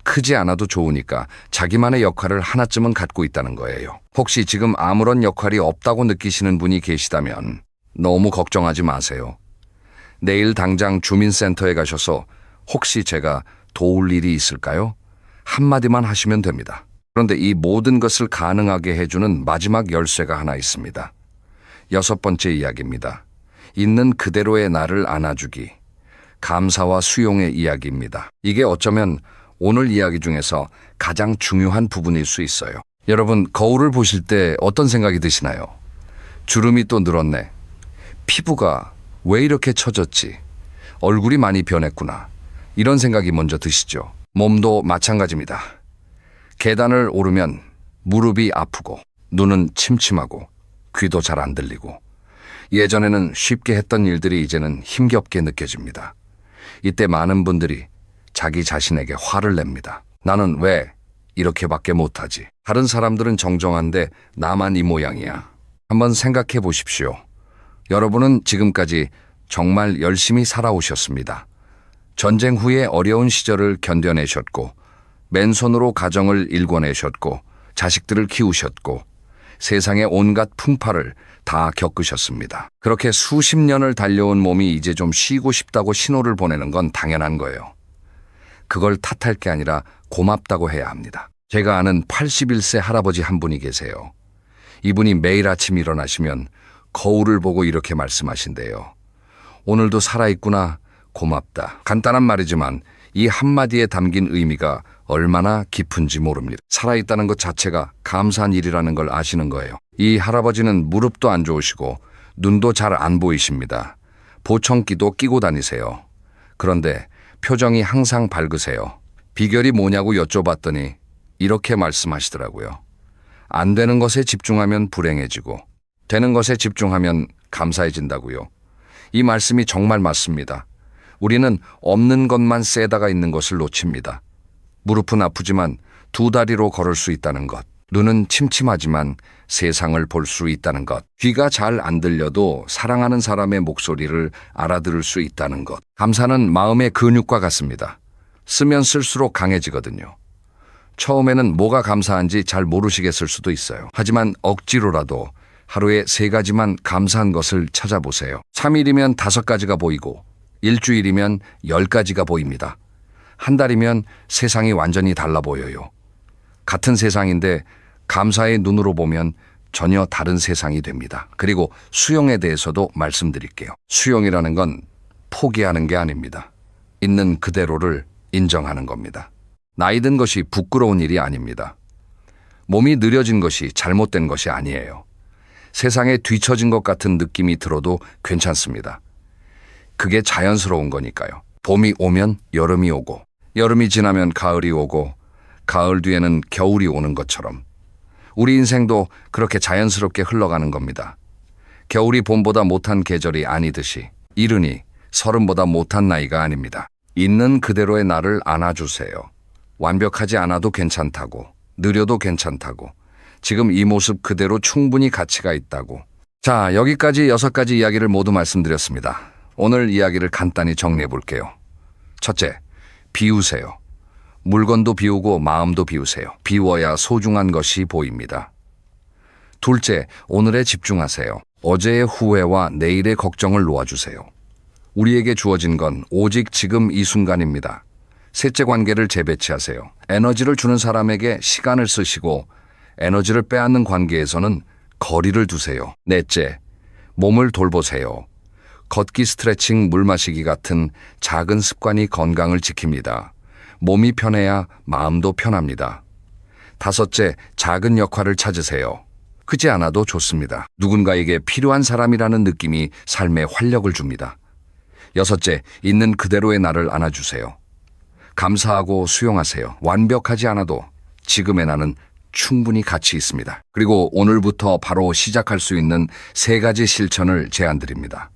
크지 않아도 좋으니까 자기만의 역할을 하나쯤은 갖고 있다는 거예요. 혹시 지금 아무런 역할이 없다고 느끼시는 분이 계시다면 너무 걱정하지 마세요. 내일 당장 주민센터에 가셔서 혹시 제가 도울 일이 있을까요? 한마디만 하시면 됩니다. 그런데 이 모든 것을 가능하게 해주는 마지막 열쇠가 하나 있습니다. 6번째 이야기입니다. 있는 그대로의 나를 안아주기. 감사와 수용의 이야기입니다. 이게 어쩌면 오늘 이야기 중에서 가장 중요한 부분일 수 있어요. 여러분, 거울을 보실 때 어떤 생각이 드시나요? 주름이 또 늘었네. 피부가 왜 이렇게 처졌지? 얼굴이 많이 변했구나. 이런 생각이 먼저 드시죠. 몸도 마찬가지입니다. 계단을 오르면 무릎이 아프고, 눈은 침침하고, 귀도 잘 안 들리고, 예전에는 쉽게 했던 일들이 이제는 힘겹게 느껴집니다. 이때 많은 분들이 자기 자신에게 화를 냅니다. 나는 왜 이렇게밖에 못하지? 다른 사람들은 정정한데 나만 이 모양이야. 한번 생각해 보십시오. 여러분은 지금까지 정말 열심히 살아오셨습니다. 전쟁 후에 어려운 시절을 견뎌내셨고, 맨손으로 가정을 일궈내셨고, 자식들을 키우셨고, 세상의 온갖 풍파를 다 겪으셨습니다. 그렇게 수십 년을 달려온 몸이 이제 좀 쉬고 싶다고 신호를 보내는 건 당연한 거예요. 그걸 탓할 게 아니라 고맙다고 해야 합니다. 제가 아는 81세 할아버지 한 분이 계세요. 이분이 매일 아침 일어나시면 거울을 보고 이렇게 말씀하신대요. 오늘도 살아있구나, 고맙다. 간단한 말이지만 이 한마디에 담긴 의미가 얼마나 깊은지 모릅니다. 살아있다는 것 자체가 감사한 일이라는 걸 아시는 거예요. 이 할아버지는 무릎도 안 좋으시고 눈도 잘 안 보이십니다. 보청기도 끼고 다니세요. 그런데 표정이 항상 밝으세요. 비결이 뭐냐고 여쭤봤더니 이렇게 말씀하시더라고요. 안 되는 것에 집중하면 불행해지고 되는 것에 집중하면 감사해진다고요. 이 말씀이 정말 맞습니다. 우리는 없는 것만 세다가 있는 것을 놓칩니다. 무릎은 아프지만 두 다리로 걸을 수 있다는 것, 눈은 침침하지만 세상을 볼 수 있다는 것, 귀가 잘 안 들려도 사랑하는 사람의 목소리를 알아들을 수 있다는 것. 감사는 마음의 근육과 같습니다. 쓰면 쓸수록 강해지거든요. 처음에는 뭐가 감사한지 잘 모르시겠을 수도 있어요. 하지만 억지로라도 하루에 3가지만 감사한 것을 찾아보세요. 3일이면 5가지가 보이고 일주일이면 10가지가 보입니다. 한 달이면 세상이 완전히 달라 보여요. 같은 세상인데 감사의 눈으로 보면 전혀 다른 세상이 됩니다. 그리고 수용에 대해서도 말씀드릴게요. 수용이라는 건 포기하는 게 아닙니다. 있는 그대로를 인정하는 겁니다. 나이 든 것이 부끄러운 일이 아닙니다. 몸이 느려진 것이 잘못된 것이 아니에요. 세상에 뒤처진 것 같은 느낌이 들어도 괜찮습니다. 그게 자연스러운 거니까요. 봄이 오면 여름이 오고, 여름이 지나면 가을이 오고, 가을 뒤에는 겨울이 오는 것처럼 우리 인생도 그렇게 자연스럽게 흘러가는 겁니다. 겨울이 봄보다 못한 계절이 아니듯이 이른이 서른보다 못한 나이가 아닙니다. 있는 그대로의 나를 안아주세요. 완벽하지 않아도 괜찮다고, 느려도 괜찮다고, 지금 이 모습 그대로 충분히 가치가 있다고. 자, 여기까지 6가지 이야기를 모두 말씀드렸습니다. 오늘 이야기를 간단히 정리해 볼게요. 첫째, 비우세요. 물건도 비우고 마음도 비우세요. 비워야 소중한 것이 보입니다. 둘째, 오늘에 집중하세요. 어제의 후회와 내일의 걱정을 놓아주세요. 우리에게 주어진 건 오직 지금 이 순간입니다. 셋째, 관계를 재배치하세요. 에너지를 주는 사람에게 시간을 쓰시고 에너지를 빼앗는 관계에서는 거리를 두세요. 넷째, 몸을 돌보세요. 걷기, 스트레칭, 물 마시기 같은 작은 습관이 건강을 지킵니다. 몸이 편해야 마음도 편합니다. 다섯째, 작은 역할을 찾으세요. 크지 않아도 좋습니다. 누군가에게 필요한 사람이라는 느낌이 삶에 활력을 줍니다. 여섯째, 있는 그대로의 나를 안아주세요. 감사하고 수용하세요. 완벽하지 않아도 지금의 나는 충분히 가치 있습니다. 그리고 오늘부터 바로 시작할 수 있는 3가지 실천을 제안드립니다.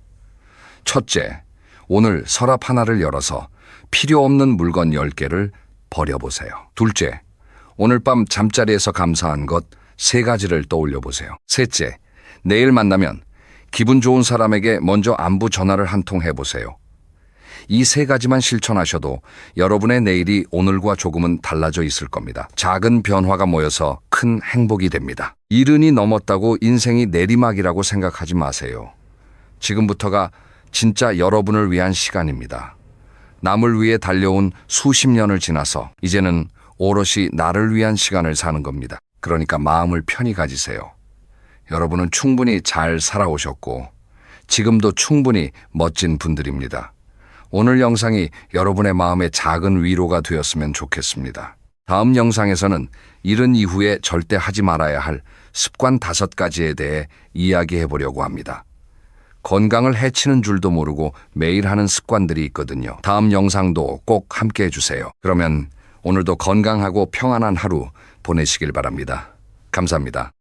첫째, 오늘 서랍 하나를 열어서 필요 없는 물건 10개를 버려보세요. 둘째, 오늘 밤 잠자리에서 감사한 것 3가지를 떠올려 보세요. 셋째, 내일 만나면 기분 좋은 사람에게 먼저 안부 전화를 한 통 해보세요. 이 3가지만 실천하셔도 여러분의 내일이 오늘과 조금은 달라져 있을 겁니다. 작은 변화가 모여서 큰 행복이 됩니다. 이른이 넘었다고 인생이 내리막이라고 생각하지 마세요. 지금부터가 진짜 여러분을 위한 시간입니다. 남을 위해 달려온 수십 년을 지나서 이제는 오롯이 나를 위한 시간을 사는 겁니다. 그러니까 마음을 편히 가지세요. 여러분은 충분히 잘 살아오셨고 지금도 충분히 멋진 분들입니다. 오늘 영상이 여러분의 마음에 작은 위로가 되었으면 좋겠습니다. 다음 영상에서는 이른 이후에 절대 하지 말아야 할 습관 5가지에 대해 이야기해 보려고 합니다. 건강을 해치는 줄도 모르고 매일 하는 습관들이 있거든요. 다음 영상도 꼭 함께 해주세요. 그러면 오늘도 건강하고 평안한 하루 보내시길 바랍니다. 감사합니다.